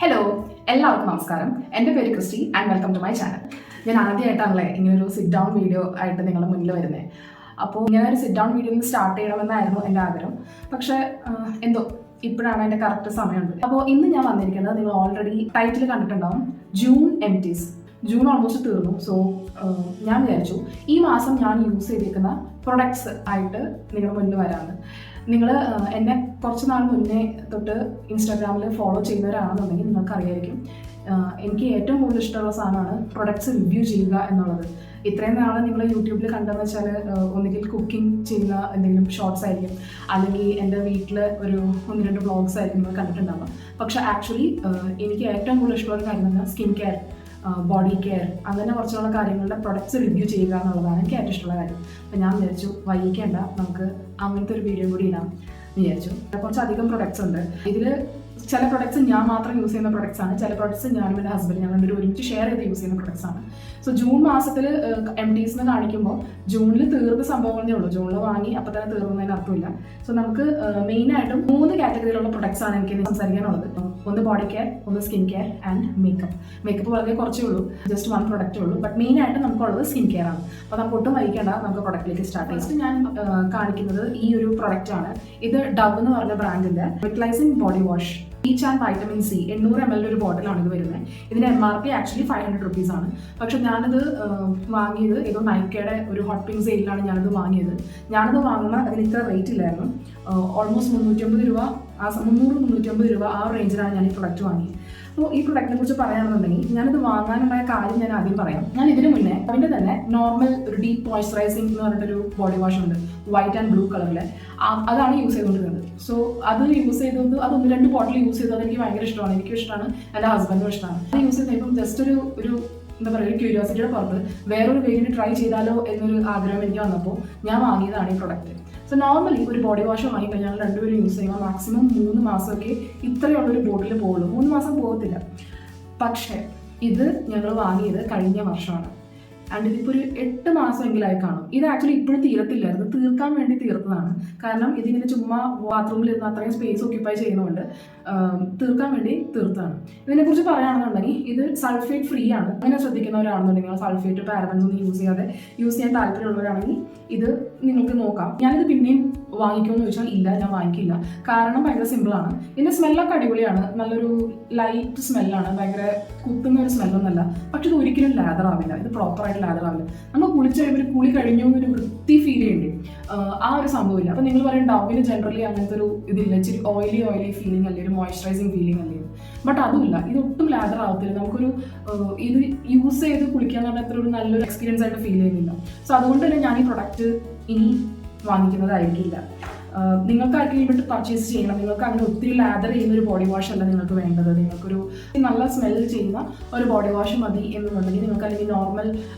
Hello, എല്ലാവർക്കും നമസ്കാരം. എൻ്റെ പേര് Christy and welcome to my channel. ഞാൻ ആദ്യമായിട്ടാണല്ലേ ഇങ്ങനൊരു സിറ്റ് ഡൗൺ വീഡിയോ ആയിട്ട് നിങ്ങളുടെ മുന്നിൽ വരുന്നത്. അപ്പോൾ ഇങ്ങനെ ഒരു സിറ്റ് ഡൗൺ വീഡിയോ സ്റ്റാർട്ട് ചെയ്യണമെന്നായിരുന്നു എൻ്റെ ആഗ്രഹം. പക്ഷേ എന്തോ ഇപ്പോഴാണ് എൻ്റെ കറക്റ്റ് സമയമുണ്ട്. അപ്പോൾ ഇന്ന് ഞാൻ വന്നിരിക്കുന്നത്, നിങ്ങൾ ഓൾറെഡി ടൈറ്റിൽ കണ്ടിട്ടുണ്ടാവും, ജൂൺ എംപ്റ്റീസ്. ജൂൺ ഓൾമോസ്റ്റ് തീർന്നു. സോ ഞാൻ വിചാരിച്ചു ഈ മാസം ഞാൻ യൂസ് ചെയ്തിരിക്കുന്ന പ്രൊഡക്ട്സ് ആയിട്ട് നിങ്ങളുടെ മുന്നിൽ വരാമെന്ന്. നിങ്ങൾ എന്നെ കുറച്ച് നാൾ മുന്നേ തൊട്ട് ഇൻസ്റ്റാഗ്രാമിൽ ഫോളോ ചെയ്യുന്നവരാണെന്നുണ്ടെങ്കിൽ നിങ്ങൾക്കറിയായിരിക്കും, എനിക്ക് ഏറ്റവും കൂടുതൽ ഇഷ്ടമുള്ള സാധനമാണ് പ്രൊഡക്ട്സ് റിവ്യൂ ചെയ്യുക എന്നുള്ളത്. ഇത്രയും നാൾ നിങ്ങൾ യൂട്യൂബിൽ കണ്ടതെന്ന് വെച്ചാൽ ഒന്നുകിൽ കുക്കിംഗ് ചെയ്യുന്ന എന്തെങ്കിലും ഷോർട്സ് ആയിരിക്കും, അല്ലെങ്കിൽ എൻ്റെ വീട്ടിൽ ഒരു 1-2 വ്ളോഗ്സ് ആയിരിക്കും നിങ്ങൾ കണ്ടിട്ടുണ്ടാവുക. പക്ഷേ ആക്ച്വലി എനിക്ക് ഏറ്റവും കൂടുതൽ ഇഷ്ടമുള്ള കാര്യം എന്ന് പറഞ്ഞാൽ സ്കിൻ കെയർ, ബോഡി കെയർ, അങ്ങനെ കുറച്ചുള്ള കാര്യങ്ങളുടെ പ്രൊഡക്ട്സ് റിവ്യൂ ചെയ്യുക എന്നുള്ളതാണ് എനിക്ക് ഏറ്റവും ഇഷ്ടമുള്ള കാര്യം. അപ്പോൾ ഞാൻ വിചാരിച്ചു വൈകിക്കേണ്ട, നമുക്ക് അങ്ങനത്തെ ഒരു വീഡിയോ കൂടി ഇടാം വിചാരിച്ചു. കുറച്ചധികം പ്രൊഡക്ട്സ് ഉണ്ട് ഇതിൽ. ചില പ്രൊഡക്ട്സ് ഞാൻ മാത്രം യൂസ് ചെയ്യുന്ന പ്രൊഡക്ട്സ് ആണ്, ചില പ്രൊഡക്ട്സ് ഞാനും എൻ്റെ ഹസ്ബൻഡ് ഞങ്ങൾ ഒരുമിച്ച് ഷെയർ ചെയ്ത് യൂസ് ചെയ്യുന്ന പ്രൊഡക്ട്സ് ആണ്. സോ ജൂൺ മാസത്തിൽ എംപ്റ്റീസിന് കാണിക്കുമ്പോൾ ജൂണിൽ തീർന്ന സംഭവങ്ങളേ ഉള്ളൂ. ജൂണിൽ വാങ്ങി അപ്പോൾ തന്നെ തീർന്നതിന് അർത്ഥമില്ല. സോ നമുക്ക് മെയിനായിട്ടും 3 കാറ്റഗറിയിലുള്ള പ്രൊഡക്ട്സ് ആണ് എനിക്ക് സംസാരിക്കാനുള്ളത്. ഒന്ന് ബോഡി കെയർ, ഒന്ന് skin care and makeup. Makeup വളരെ കുറച്ചേ ഉള്ളൂ, ജസ്റ്റ് 1 പ്രൊഡക്റ്റേ ഉള്ളൂ. ബട്ട് മെയിനായിട്ട് നമുക്കുള്ളത് സ്കിൻ കെയർ ആണ്. അപ്പോൾ നമുക്ക് ഒട്ടും വൈകിക്കേണ്ട, നമുക്ക് പ്രൊഡക്റ്റിലേക്ക് സ്റ്റാർട്ട് ചെയ്യാം. ഫസ്റ്റ് ഞാൻ കാണിക്കുന്നത് ഈ ഒരു പ്രൊഡക്റ്റ് ആണ്. ഇത് ഡവ് എന്ന് പറഞ്ഞ ബ്രാൻഡിൻ്റെ vitalising body wash each and vitamin C 800 ml ഒരു ബോട്ടിലാണ് ഇത് വരുന്നത്. ഇതിൻ്റെ MRP ആക്ച്വലി 500 rupees ആണ്. പക്ഷെ ഞാനിത് വാങ്ങിയത് ഏതോ നൈക്കയുടെ ഒരു ഹോട്ട് പിങ്ക് സെയിലാണ് ഞാനിത് വാങ്ങിയത്. ഞാനിത് വാങ്ങുമ്പോൾ അതിന് ഇത്ര റേറ്റ് ഇല്ലായിരുന്നു. ഓൾമോസ്റ്റ് 350 രൂപ, 300-350 രൂപ ആ റേഞ്ചിലാണ് ഞാൻ ഈ പ്രൊഡക്റ്റ് വാങ്ങിയത്. അപ്പോൾ ഈ പ്രൊഡക്റ്റിനെ കുറിച്ച് പറയുകയാണെന്നുണ്ടെങ്കിൽ ഞാനിത് വാങ്ങാനുണ്ടായ കാര്യം ഞാൻ ആദ്യം പറയാം. ഞാൻ ഇതിന് മുന്നേ അതിൻ്റെ തന്നെ നോർമൽ ഒരു ഡീപ്പ് മോയ്സ്ചറൈസിംഗ് എന്ന് പറഞ്ഞിട്ടൊരു ബോഡി വാഷ് ഉണ്ട്, വൈറ്റ് ആൻഡ് ബ്ലൂ കളറിലെ. അതാണ് യൂസ് ചെയ്തുകൊണ്ടിരുന്നത്. സോ അത് യൂസ് ചെയ്തത്, അത് 1-2 ബോട്ടിൽ യൂസ് ചെയ്തത് എനിക്ക് ഭയങ്കര ഇഷ്ടമാണ്. എനിക്കും ഇഷ്ടമാണ്, എൻ്റെ ഹസ്ബൻഡും ഇഷ്ടമാണ്. അത് യൂസ് ചെയ്തപ്പോൾ ജസ്റ്റ് ഒരു എന്താ പറയുക, ഒരു ക്യൂരിയോസിറ്റിയുടെ പുറത്ത് വേറൊരു വേരിയൻറ്റ് ട്രൈ ചെയ്താലോ എന്നൊരു ആഗ്രഹം എനിക്ക് വന്നപ്പോൾ ഞാൻ വാങ്ങിയതാണ് ഈ പ്രൊഡക്റ്റ്. സോ നോർമലി ഒരു ബോഡി വാഷ് വാങ്ങിക്കഴിഞ്ഞാൽ രണ്ടുപേരും യൂസ് ചെയ്യുമ്പോൾ മാക്സിമം 3 മാസമൊക്കെ ഇത്രയുള്ളൊരു ബോട്ടിൽ പോകുള്ളൂ. 3 മാസം പോകത്തില്ല. പക്ഷേ ഇത് ഞങ്ങൾ വാങ്ങിയത് കഴിഞ്ഞ വർഷമാണ്. ആൻഡ് ഇതിപ്പോൾ ഒരു 8 മാസമെങ്കിലായി കാണും. ഇത് ആക്ച്വലി ഇപ്പോഴും തീരത്തില്ലായിരുന്നു, തീർക്കാൻ വേണ്ടി തീർത്തതാണ്. കാരണം ഇതിങ്ങനെ ചുമ്മാ ബാത്റൂമിൽ ഇരുന്ന് അത്രയും സ്പേസ് ഓക്യുപ്പൈ ചെയ്യുന്നതുകൊണ്ട് തീർക്കാൻ വേണ്ടി തീർത്താണ്. ഇതിനെക്കുറിച്ച് പറയുകയാണെന്നുണ്ടെങ്കിൽ ഇത് സൾഫേറ്റ് ഫ്രീ ആണ്. അങ്ങനെ ശ്രദ്ധിക്കുന്നവരാണെന്നുണ്ടെങ്കിൽ സൾഫേറ്റ്, പാരബൻസ് ഒന്നും യൂസ് ചെയ്യാൻ താല്പര്യമുള്ളവരാണെങ്കിൽ ഇത് നിങ്ങൾക്ക് നോക്കാം. ഞാനിത് പിന്നെയും വാങ്ങിക്കുമെന്ന് ചോദിച്ചാൽ ഇല്ല, ഞാൻ വാങ്ങിക്കില്ല. കാരണം ഭയങ്കര സിമ്പിളാണ്. ഇതിൻ്റെ സ്മെല്ലൊക്കെ അടിപൊളിയാണ്, നല്ലൊരു ലൈറ്റ് സ്മെല്ലാണ്, ഭയങ്കര കുത്തുന്ന ഒരു സ്മെല്ലൊന്നല്ല. പക്ഷെ ഇത് ഒരിക്കലും ലാദർ ആവില്ല, ഇത് പ്രോപ്പറായിട്ട് ലാദർ ആവില്ല. നമ്മൾ കുളിച്ച് കഴിയുമ്പോൾ കുളി കഴിഞ്ഞു എന്നൊരു വൃത്തി ഫീൽ ചെയ്യേണ്ടി, ആ ഒരു സംഭവമില്ല. അപ്പം നിങ്ങൾ പറയും ഡവിന് ജനറലി അങ്ങനത്തെ ഒരു ഇതില്ല, ഇച്ചിരി ഓയിലി ഫീലിംഗ് അല്ലേ, ഒരു മോയ്സ്ചറൈസിങ് ഫീലിംഗ് അല്ലേ. ബട്ട് അതുമില്ല, ഇതൊട്ടും ലാദർ ആവത്തില്ല. നമുക്കൊരു ഇത് യൂസ് ചെയ്ത് കുളിക്കാൻ പറഞ്ഞാൽ അത്ര ഒരു നല്ലൊരു എക്സ്പീരിയൻസ് ആയിട്ട് ഫീൽ ചെയ്യുന്നില്ല. സോ അതുകൊണ്ട് തന്നെ ഞാൻ ഈ പ്രൊഡക്റ്റ് ഇനി വാങ്ങിക്കുന്നതായിരിക്കില്ല. നിങ്ങൾക്ക് ആർക്കെങ്കിലും വേണ്ടി പർച്ചേസ് ചെയ്യണം, നിങ്ങൾക്ക് അങ്ങനെ ഒത്തിരി ലാദർ ചെയ്യുന്ന ഒരു ബോഡി വാഷ് അല്ല നിങ്ങൾക്ക് വേണ്ടത്, നിങ്ങൾക്കൊരു നല്ല സ്മെൽ ചെയ്യുന്ന ഒരു ബോഡി വാഷ് മതി എന്നുണ്ടെങ്കിൽ നിങ്ങൾക്ക്, അല്ലെങ്കിൽ നോർമൽ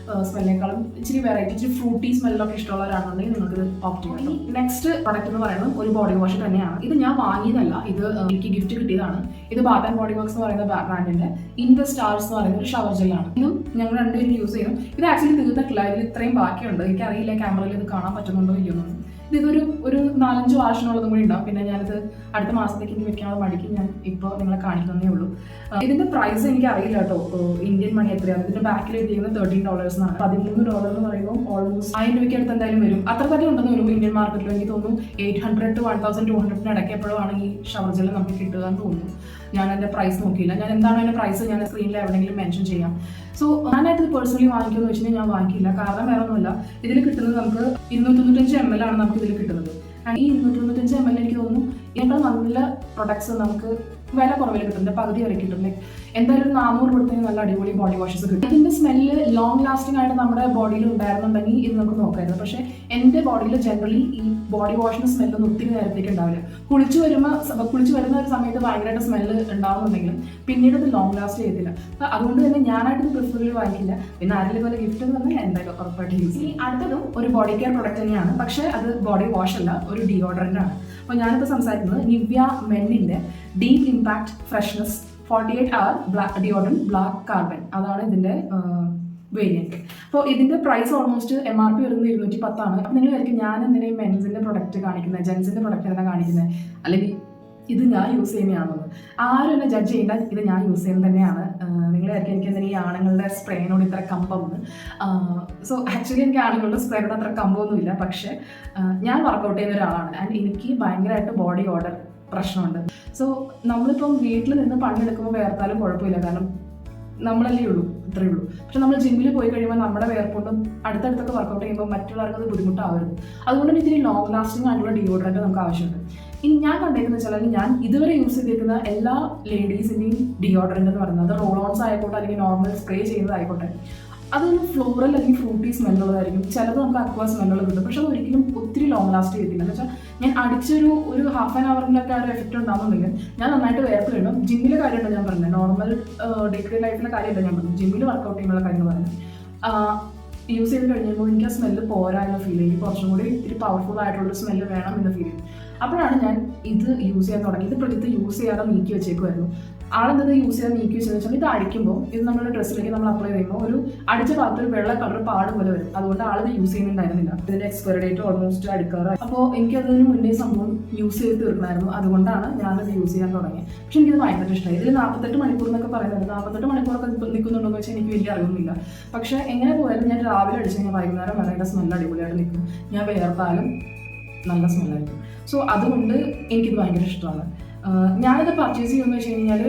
സ്മെല്ലിനേക്കാളും ഇച്ചിരി വെറൈറ്റി, ഇച്ചിരി ഫ്രൂട്ടി സ്മെല്ലൊക്കെ ഇഷ്ടമുള്ളവരാണെന്നുണ്ടെങ്കിൽ നിങ്ങൾക്ക് ഓപ്റ്റ് ചെയ്യാം. നെക്സ്റ്റ് പ്രൊഡക്റ്റ് എന്ന് പറയുന്നത് ഒരു ബോഡി വാഷ് തന്നെയാണ്. ഇത് ഞാൻ വാങ്ങിയതല്ല, ഇത് എനിക്ക് ഗിഫ്റ്റ് കിട്ടിയതാണ്. ഇത് ബാത്ത് ആൻഡ് ബോഡി വർക്ക്സ് എന്ന് പറയുന്ന ബ്രാൻഡിന്റെ ഇൻ ദ സ്റ്റാർസ് എന്ന് പറയുന്ന ഒരു ഷവർ ജെല്ലാണ്. ഇതും ഞങ്ങൾ രണ്ടുപേരും യൂസ് ചെയ്യും. ഇത് ആക്ച്വലി തീർന്നിട്ടില്ല, ഇതിൽ ഇത്രയും ബാക്കിയുണ്ട്. എനിക്കറിയില്ല ക്യാമറയിൽ ഇത് കാണാൻ പറ്റുന്നുണ്ടോ ഇല്ലയോ. ഇതൊരു 4-5 വാഷിനുള്ളതും കൂടി ഉണ്ടാവും. പിന്നെ ഞാനിത് അടുത്ത മാസത്തേക്ക് ഇനി വെക്കാനുള്ള മടിക്ക് ഞാൻ ഇപ്പോൾ നിങ്ങളെ കാണിക്കുന്നതേ ഉള്ളൂ. ഇതിന്റെ പ്രൈസ് എനിക്ക് അറിയില്ല കേട്ടോ, ഇന്ത്യൻ മണി എത്രയാണ്. ഇതിന്റെ ബാക്കിൽ എഴുതിയിരിക്കുന്നത് $13 എന്നാണ്. $13 എന്ന് പറയുമ്പോൾ ഓൾമോസ്റ്റ് 1000 രൂപയ്ക്ക് അടുത്ത് എന്തായാലും വരും. അത്ര തന്നെ ഉണ്ടെന്ന് വരും ഇന്ത്യൻ മാർക്കറ്റിൽ. എനിക്ക് തോന്നുന്നു 800 to 1200 ഇടയ്ക്ക് എപ്പോഴാണ് ഈ ഷവർ ജെല്ല് നമുക്ക് കിട്ടുക എന്ന് തോന്നുന്നു. ഞാൻ എൻ്റെ പ്രൈസ് നോക്കിയില്ല. ഞാൻ എന്താണ് അതിൻ്റെ പ്രൈസ് ഞാൻ സ്ക്രീനിൽ എവിടെയെങ്കിലും മെൻഷൻ ചെയ്യാം. സോ ഞാനായിട്ട് ഇത് പേഴ്സണലി വാങ്ങിക്കുമെന്ന് വെച്ച് കഴിഞ്ഞാൽ ഞാൻ വാങ്ങിക്കില്ല. കാരണം വേറെ ഒന്നുമില്ല, ഇതിൽ കിട്ടുന്നത് നമുക്ക് 295 ml ആണ് നമുക്ക് ഇതിൽ കിട്ടുന്നത്. ഈ 295 ml എനിക്ക് തോന്നുന്നു ഇതിനേക്കാൾ നല്ല പ്രൊഡക്ട്സ് നമുക്ക് വില കുറവിൽ കിട്ടുന്നുണ്ട്, പകുതി വരെ കിട്ടും. എന്തായാലും 400 കൊടുത്തതിന് നല്ല അടിപൊളി ബോഡി വാഷസ് കിട്ടും. ഇതിന്റെ സ്മെല്ല് ലോങ് ലാസ്റ്റിംഗ് ആയിട്ട് നമ്മുടെ ബോഡിയിൽ ഉണ്ടായിരുന്നുണ്ടെങ്കിൽ ഇത് നമുക്ക് നോക്കായിരുന്നു. പക്ഷേ എൻ്റെ ബോഡിയിൽ ജനറലി ഈ ബോഡി വാഷിന്റെ സ്മെല്ലൊന്നും ഒത്തിരി നേരത്തേക്ക് ഉണ്ടാവില്ല. കുളിച്ച് വരുന്ന ഒരു സമയത്ത് ഭയങ്കരമായിട്ട് സ്മെല്ല് ഉണ്ടാവുന്നുണ്ടെങ്കിലും പിന്നീട് ഇത് ലോങ് ലാസ്റ്റ് ചെയ്തില്ല. അപ്പം അതുകൊണ്ട് തന്നെ ഞാനായിട്ട് ഇത് പ്രിഫറിൽ വാങ്ങിക്കില്ല. പിന്നെ ആരെങ്കിലും പോലെ ഗിഫ്റ്റ് എന്ന് പറഞ്ഞാൽ എന്തായാലും ഉറപ്പായിട്ട് യൂസ് ചെയ്യും. അടുത്തതും ഒരു ബോഡി കെയർ പ്രൊഡക്റ്റ് തന്നെയാണ്, പക്ഷേ അത് ബോഡി വാഷ് അല്ല, ഒരു ഡിയോഡറൻ്റ് ആണ്. അപ്പോൾ ഞാനിപ്പോൾ സംസാരിക്കുന്നത് നിവ്യ മെന്നിൻ്റെ deep impact freshness 48 hour black deodorant black carbon, അതാണ് ഇതിൻ്റെ വേരിയൻറ്റ്. അപ്പോൾ ഇതിൻ്റെ പ്രൈസ് ഓൾമോസ്റ്റ് MRP വരുന്നത് 210 ആണ്. അപ്പോൾ നിങ്ങൾ വിചാരിക്കും ഞാൻ എന്തിനാ ഈ മെൻസിൻ്റെ പ്രൊഡക്റ്റ് കാണിക്കുന്നത്, ജെൻസിൻ്റെ പ്രൊഡക്റ്റ് തന്നെ കാണിക്കുന്നത്, അല്ലെങ്കിൽ ഇത് ഞാൻ യൂസ് ചെയ്യുന്നതാണെന്ന്. ആരും എന്നെ ജഡ്ജ് ചെയ്യേണ്ട, ഇത് ഞാൻ യൂസ് ചെയ്യുന്നത് തന്നെയാണ്. നിങ്ങളായിരിക്കും എനിക്ക് എന്തെങ്കിലും ഈ ആണുങ്ങളുടെ സ്പ്രേനോട് ഇത്ര കമ്പമെന്ന്. സോ ആക്ച്വലി എനിക്ക് ആണുങ്ങളുടെ സ്പ്രേനോട് അത്ര കമ്പമൊന്നുമില്ല. പക്ഷേ ഞാൻ വർക്കൗട്ട് ചെയ്യുന്ന ഒരാളാണ് ആൻഡ് എനിക്ക് ഭയങ്കരമായിട്ട് ബോഡി ഓർഡർ പ്രശ്നമുണ്ട്. സോ നമ്മളിപ്പം വീട്ടിൽ നിന്ന് പണിയെടുക്കുമ്പോൾ വേർത്താലും കുഴപ്പമില്ല, കാരണം നമ്മളല്ലേ ഉള്ളൂ, ഇത്രയേ ഉള്ളൂ. പക്ഷെ നമ്മൾ ജിമ്മിൽ പോയി കഴിയുമ്പോൾ നമ്മുടെ വേർപ്പൊണ്ടും അടുത്തടുത്തൊക്കെ വർക്കൗട്ട് ചെയ്യുമ്പോൾ മറ്റുള്ളവർക്ക് അത് ബുദ്ധിമുട്ടാവരുത്. അതുകൊണ്ട് തന്നെ ഇതിന് ലോങ് ലാസ്റ്റിംഗ് ആയിട്ടുള്ള ഡിയോഡ്രൻറ്റ് നമുക്ക് ആവശ്യമുണ്ട്. ഇനി ഞാൻ കണ്ടേക്കുന്നത് വെച്ചാൽ ഞാൻ ഇതുവരെ യൂസ് ചെയ്തിരിക്കുന്ന എല്ലാ ലേഡീസിൻ്റെയും ഡിയോഡ്രൻറ്റ് എന്ന് പറയുന്നത് റോൾ ഓൺസ് ആയിക്കോട്ടെ അല്ലെങ്കിൽ നോർമൽ സ്പ്രേ ചെയ്യുന്നതായിക്കോട്ടെ, അതൊരു ഫ്ലോറൽ അല്ലെങ്കിൽ ഫ്രൂട്ടി സ്മെല്ലുള്ളതായിരിക്കും. ചിലത് നമുക്ക് അക്വാ സ്മെല്ലുള്ളത് കിട്ടും, പക്ഷെ അത് ഒരിക്കലും ഒത്തിരി ലോങ് ലാസ്റ്റ് ചെയ്തില്ല. എന്ന് വെച്ചാൽ ഞാൻ അടിച്ചൊരു ഹാഫ് ആൻ അവറിനൊക്കെ ആ ഒരു എഫക്റ്റ് ഉണ്ടാകുന്നുണ്ടെങ്കിൽ ഞാൻ നന്നായിട്ട് വേർപ്പ് വേണം. ജിമ്മിലെ കാര്യമുണ്ട് ഞാൻ പറഞ്ഞത്, നോർമൽ ഡേ ടു ഡേ ലൈഫിലെ കാര്യമല്ല ഞാൻ പറഞ്ഞത്, ജിമ്മിൽ വർക്കൗട്ട് ചെയ്യുമ്പോൾ കാര്യങ്ങൾ പറഞ്ഞത്. യൂസ് ചെയ്ത് കഴിഞ്ഞപ്പോൾ എനിക്ക് ആ സ്മെല്ല് പോരാ എന്ന് ഫീൽ ചെയ്യും. കുറച്ചും കൂടി ഇത്തിരി പവർഫുൾ ആയിട്ടുള്ളൊരു സ്മെല്ല് വേണം എന്ന് ഫീൽ ചെയ്യും. അപ്പോഴാണ് ഞാൻ ഇത് യൂസ് ചെയ്യാൻ തുടങ്ങി. ഇത് പ്രതി യൂസ് ചെയ്യാതെ നീക്കി വെച്ചേക്കുമായിരുന്നു. ആളെന്തത് യൂസ് ചെയ്യാൻ നീക്കി വെച്ചതെന്ന് വെച്ചാൽ ഇത് അടിക്കുമ്പോൾ ഇത് നമ്മുടെ ഡ്രസ്സിലേക്ക് നമ്മൾ അപ്ലൈ ചെയ്യുമ്പോൾ ഒരു അടിച്ച ഭാഗത്ത് ഒരു വെള്ള കളർ പാട് പോലെ വരും. അതുകൊണ്ട് ആളിത് യൂസ് ചെയ്യുന്നുണ്ടായിരുന്നില്ല. ഇതിന്റെ എക്സ്പയറി ഡേറ്റ് ഓൾമോസ്റ്റ് അടുക്കാറായി. അപ്പോൾ എനിക്കതിന് മുന്നേ സംഭവം യൂസ് ചെയ്ത് തീർക്കണമായിരുന്നു. അതുകൊണ്ടാണ് ഞാനത് യൂസ് ചെയ്യാൻ തുടങ്ങിയത്. പക്ഷെ എനിക്കിത് ഭയങ്കര ഇഷ്ടമായി. ഇതിൽ 48 മണിക്കൂർ എന്നൊക്കെ പറയുന്നത് 48 മണിക്കൂറൊക്കെ നിൽക്കുന്നുണ്ടോ എന്ന് വെച്ചാൽ എനിക്ക് വലിയ അറിവൊന്നുമില്ല. പക്ഷേ എങ്ങനെ പോയാലും ഞാൻ രാവിലെ അടിച്ച് കഴിഞ്ഞാൽ വൈകുന്നേരം വരെ അതിൻ്റെ സ്മെല്ല് അടിപൊളിയായിട്ട് നിൽക്കും. ഞാൻ വേർത്താലും നല്ല സ്മെല്ലായിരിക്കും. സോ അതുകൊണ്ട് എനിക്കിത് ഭയങ്കര ഇഷ്ടമാണ്. ഞാനിത് പർച്ചേസ് ചെയ്യുമെന്ന് വെച്ച് കഴിഞ്ഞാൽ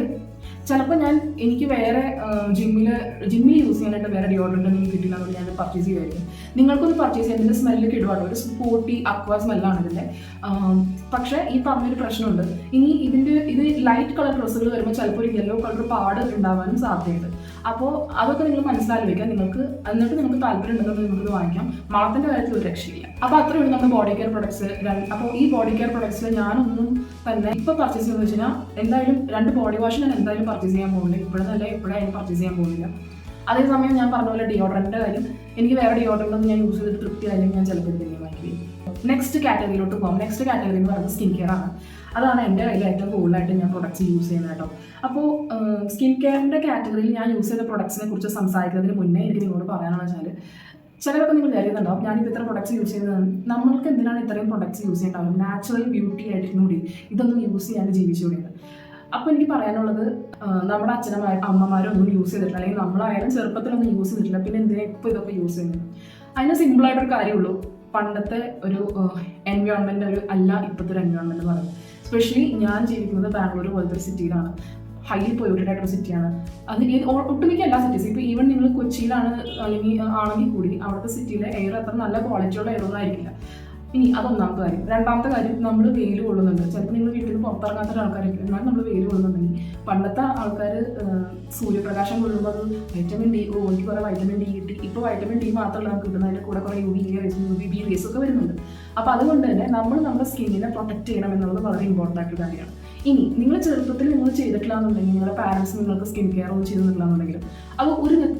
ചിലപ്പോൾ എനിക്ക് വേറെ ജിമ്മിൽ യൂസ് ചെയ്യാനായിട്ട് വേറെ ഡിയോഡ്രൻ്റ് ഒന്നും കിട്ടില്ല എന്നുകൊണ്ട് ഞാൻ പർച്ചേസ് ചെയ്യുമായിരിക്കും. നിങ്ങൾക്കൊന്ന് പർച്ചേസ് ചെയ്യാൻ ഇതിൻ്റെ സ്മെല്ല് കിടുവാട്ടോ, ഒരു സ്പോട്ടി അക്വാ സ്മെല്ലാണ് ഇതിൻ്റെ. പക്ഷേ ഈ പറഞ്ഞൊരു പ്രശ്നമുണ്ട്. ഇനി ഇത് ലൈറ്റ് കളർ ഡ്രസ്സുകൾ വരുമ്പോൾ ചിലപ്പോൾ ഒരു യെല്ലോ കളർ പാട് ഉണ്ടാവാനും സാധ്യതയുണ്ട്. അപ്പോൾ അതൊക്കെ നിങ്ങൾ മനസ്സിലാലോചിക്കാം. എന്നിട്ട് നിങ്ങൾക്ക് താല്പര്യം ഉണ്ടെന്നുണ്ടെങ്കിൽ നിങ്ങൾക്ക് വാങ്ങിക്കാം. മണത്തിൻ്റെ കാര്യത്തിൽ ഒരു രക്ഷയില്ല. അപ്പോൾ അത്രയുണ്ട് നമ്മുടെ ബോഡി കെയർ പ്രൊഡക്ട്സ്. അപ്പോൾ ഈ ബോഡി കെയർ പ്രൊഡക്ട്സിൽ ഞാനൊന്നും തന്നെ ഇപ്പോൾ പർച്ചേസ് ചെയ്യുന്നത് വെച്ച് കഴിഞ്ഞാൽ എന്തായാലും 2 ബോഡി വാഷ് ഞാൻ എന്തായാലും പർച്ചേസ് ചെയ്യാൻ പോകുന്നില്ല. ഇപ്പോഴായാലും പർച്ചേസ് ചെയ്യാൻ പോകുന്നില്ല. അതേസമയം ഞാൻ പറഞ്ഞ പോലെ ഡിയോഡ്രൻ്റെ കാര്യം, എനിക്ക് വേറെ ഡിയോഡ്രൻ്റൊന്നും ഞാൻ യൂസ് ചെയ്തിട്ട് തൃപ്തിയായാലും ഞാൻ ചിലപ്പോൾ ഇത് തന്നെ വാങ്ങിക്കുകയും. നെക്സ്റ്റ് കാറ്റഗറിയിലോട്ട് പോകാം. നെക്സ്റ്റ് കാറ്റഗറി എന്ന് പറയുന്നത് സ്കിൻ കെയർ ആണ്. അതാണ് എൻ്റെ കയ്യിൽ ഏറ്റവും കൂടുതലായിട്ട് ഞാൻ പ്രൊഡക്ട്സ് യൂസ് ചെയ്യുന്നത് കേട്ടോ. അപ്പോൾ സ്കിൻ കെയറിൻ്റെ കാറ്റഗറിയിൽ ഞാൻ യൂസ് ചെയ്ത പ്രൊഡക്ട്സിനെ കുറിച്ച് സംസാരിക്കുന്നതിന് മുന്നേ എനിക്ക് നിങ്ങളോട് പറയാനെന്ന് വെച്ചാൽ, ചിലരൊക്കെ നിങ്ങൾ വിചാരിക്കുന്നുണ്ടാവും ഞാനിപ്പോൾ ഇത്ര പ്രൊഡക്ട്സ് യൂസ് ചെയ്യുന്നത് നമ്മൾക്ക് എന്തിനാണ് ഇത്രയും പ്രൊഡക്ട്സ് യൂസ് ചെയ്യേണ്ടാവും, നാച്ചുറൽ ബ്യൂട്ടി ആയിട്ടിരുന്നുകൂടി ഇതൊന്നും യൂസ് ചെയ്യാണ്ട് ജീവിച്ചുകൂടിയത്. അപ്പോൾ എനിക്ക് പറയാനുള്ളത്, നമ്മുടെ അമ്മമാരും ഒന്നും യൂസ് ചെയ്തിട്ടില്ല, അല്ലെങ്കിൽ നമ്മളായാലും ചെറുപ്പത്തിലൊന്നും യൂസ് ചെയ്തിട്ടില്ല, പിന്നെ എന്തിനാ ഇപ്പോൾ ഇതൊക്കെ യൂസ് ചെയ്യുന്നത്? അതിന് സിമ്പിളായിട്ടൊരു കാര്യമുള്ളൂ. പണ്ടത്തെ ഒരു എൻവയോൺമെൻറ്റ് അല്ല ഇപ്പോഴത്തെ ഒരു എൻവയോൺമെൻറ്റ് എന്ന് പറയുന്നത്. എസ്പെഷ്യലി ഞാൻ ജീവിക്കുന്നത് ബാംഗ്ലൂർ പോലത്തെ ഒരു സിറ്റിയിലാണ്. ഹൈലി പൊല്യൂട്ടഡ് ആയിട്ടൊരു സിറ്റിയാണ്. അത് ഒട്ടുമിക്ക എല്ലാ സിറ്റീസും, ഇപ്പോൾ ഈവൻ നിങ്ങൾ കൊച്ചിയിലാണ് ആണെങ്കിൽ കൂടി അവിടുത്തെ സിറ്റിയിലെ എയർ അത്ര നല്ല ക്വാളിറ്റിയുള്ള എയർ ഒന്നും ആയിരിക്കില്ല. ഇനി അതൊന്നാമത്തെ കാര്യം. രണ്ടാമത്തെ കാര്യം, നമ്മൾ വെയിൽ കൊള്ളുന്നുണ്ട്. ചിലപ്പോൾ നിങ്ങൾ വീട്ടിൽ നിന്ന് പുറത്തിറങ്ങാത്ത ആൾക്കാരൊക്കെ, എന്നാലും നമ്മൾ വെയിൽ കൊള്ളുന്നുണ്ടെങ്കിൽ പണ്ടത്തെ ആൾക്കാർ സൂര്യപ്രകാശം കൊള്ളുമ്പോൾ അത് വൈറ്റമിൻ ഡി, എനിക്ക് കുറേ വൈറ്റമിൻ ഡി കിട്ടി. ഇപ്പോൾ വൈറ്റമിൻ ഡി മാത്രമല്ല നമുക്ക് കിട്ടുന്നത്, അതിൻ്റെ കൂടെ കുറേ UV റേസും UVB റേസും ഒക്കെ വരുന്നുണ്ട്. അപ്പോൾ അതുകൊണ്ട് തന്നെ നമ്മൾ നമ്മുടെ സ്കിന്നിനെ പ്രൊട്ടക്ട് ചെയ്യണം എന്നുള്ളത് വളരെ ഇമ്പോർട്ടൻ്റ് ആയിട്ടുള്ള കാര്യമാണ്. ഇനി നിങ്ങൾ ചെറുപ്പത്തിൽ നിങ്ങൾ ചെയ്തിട്ടില്ല എന്നുണ്ടെങ്കിൽ, നിങ്ങളുടെ പാരൻസ് നിങ്ങൾക്ക് സ്കിൻ കെയർ ഒന്നും ചെയ്തിട്ടില്ല എന്നുണ്ടെങ്കിലും അത്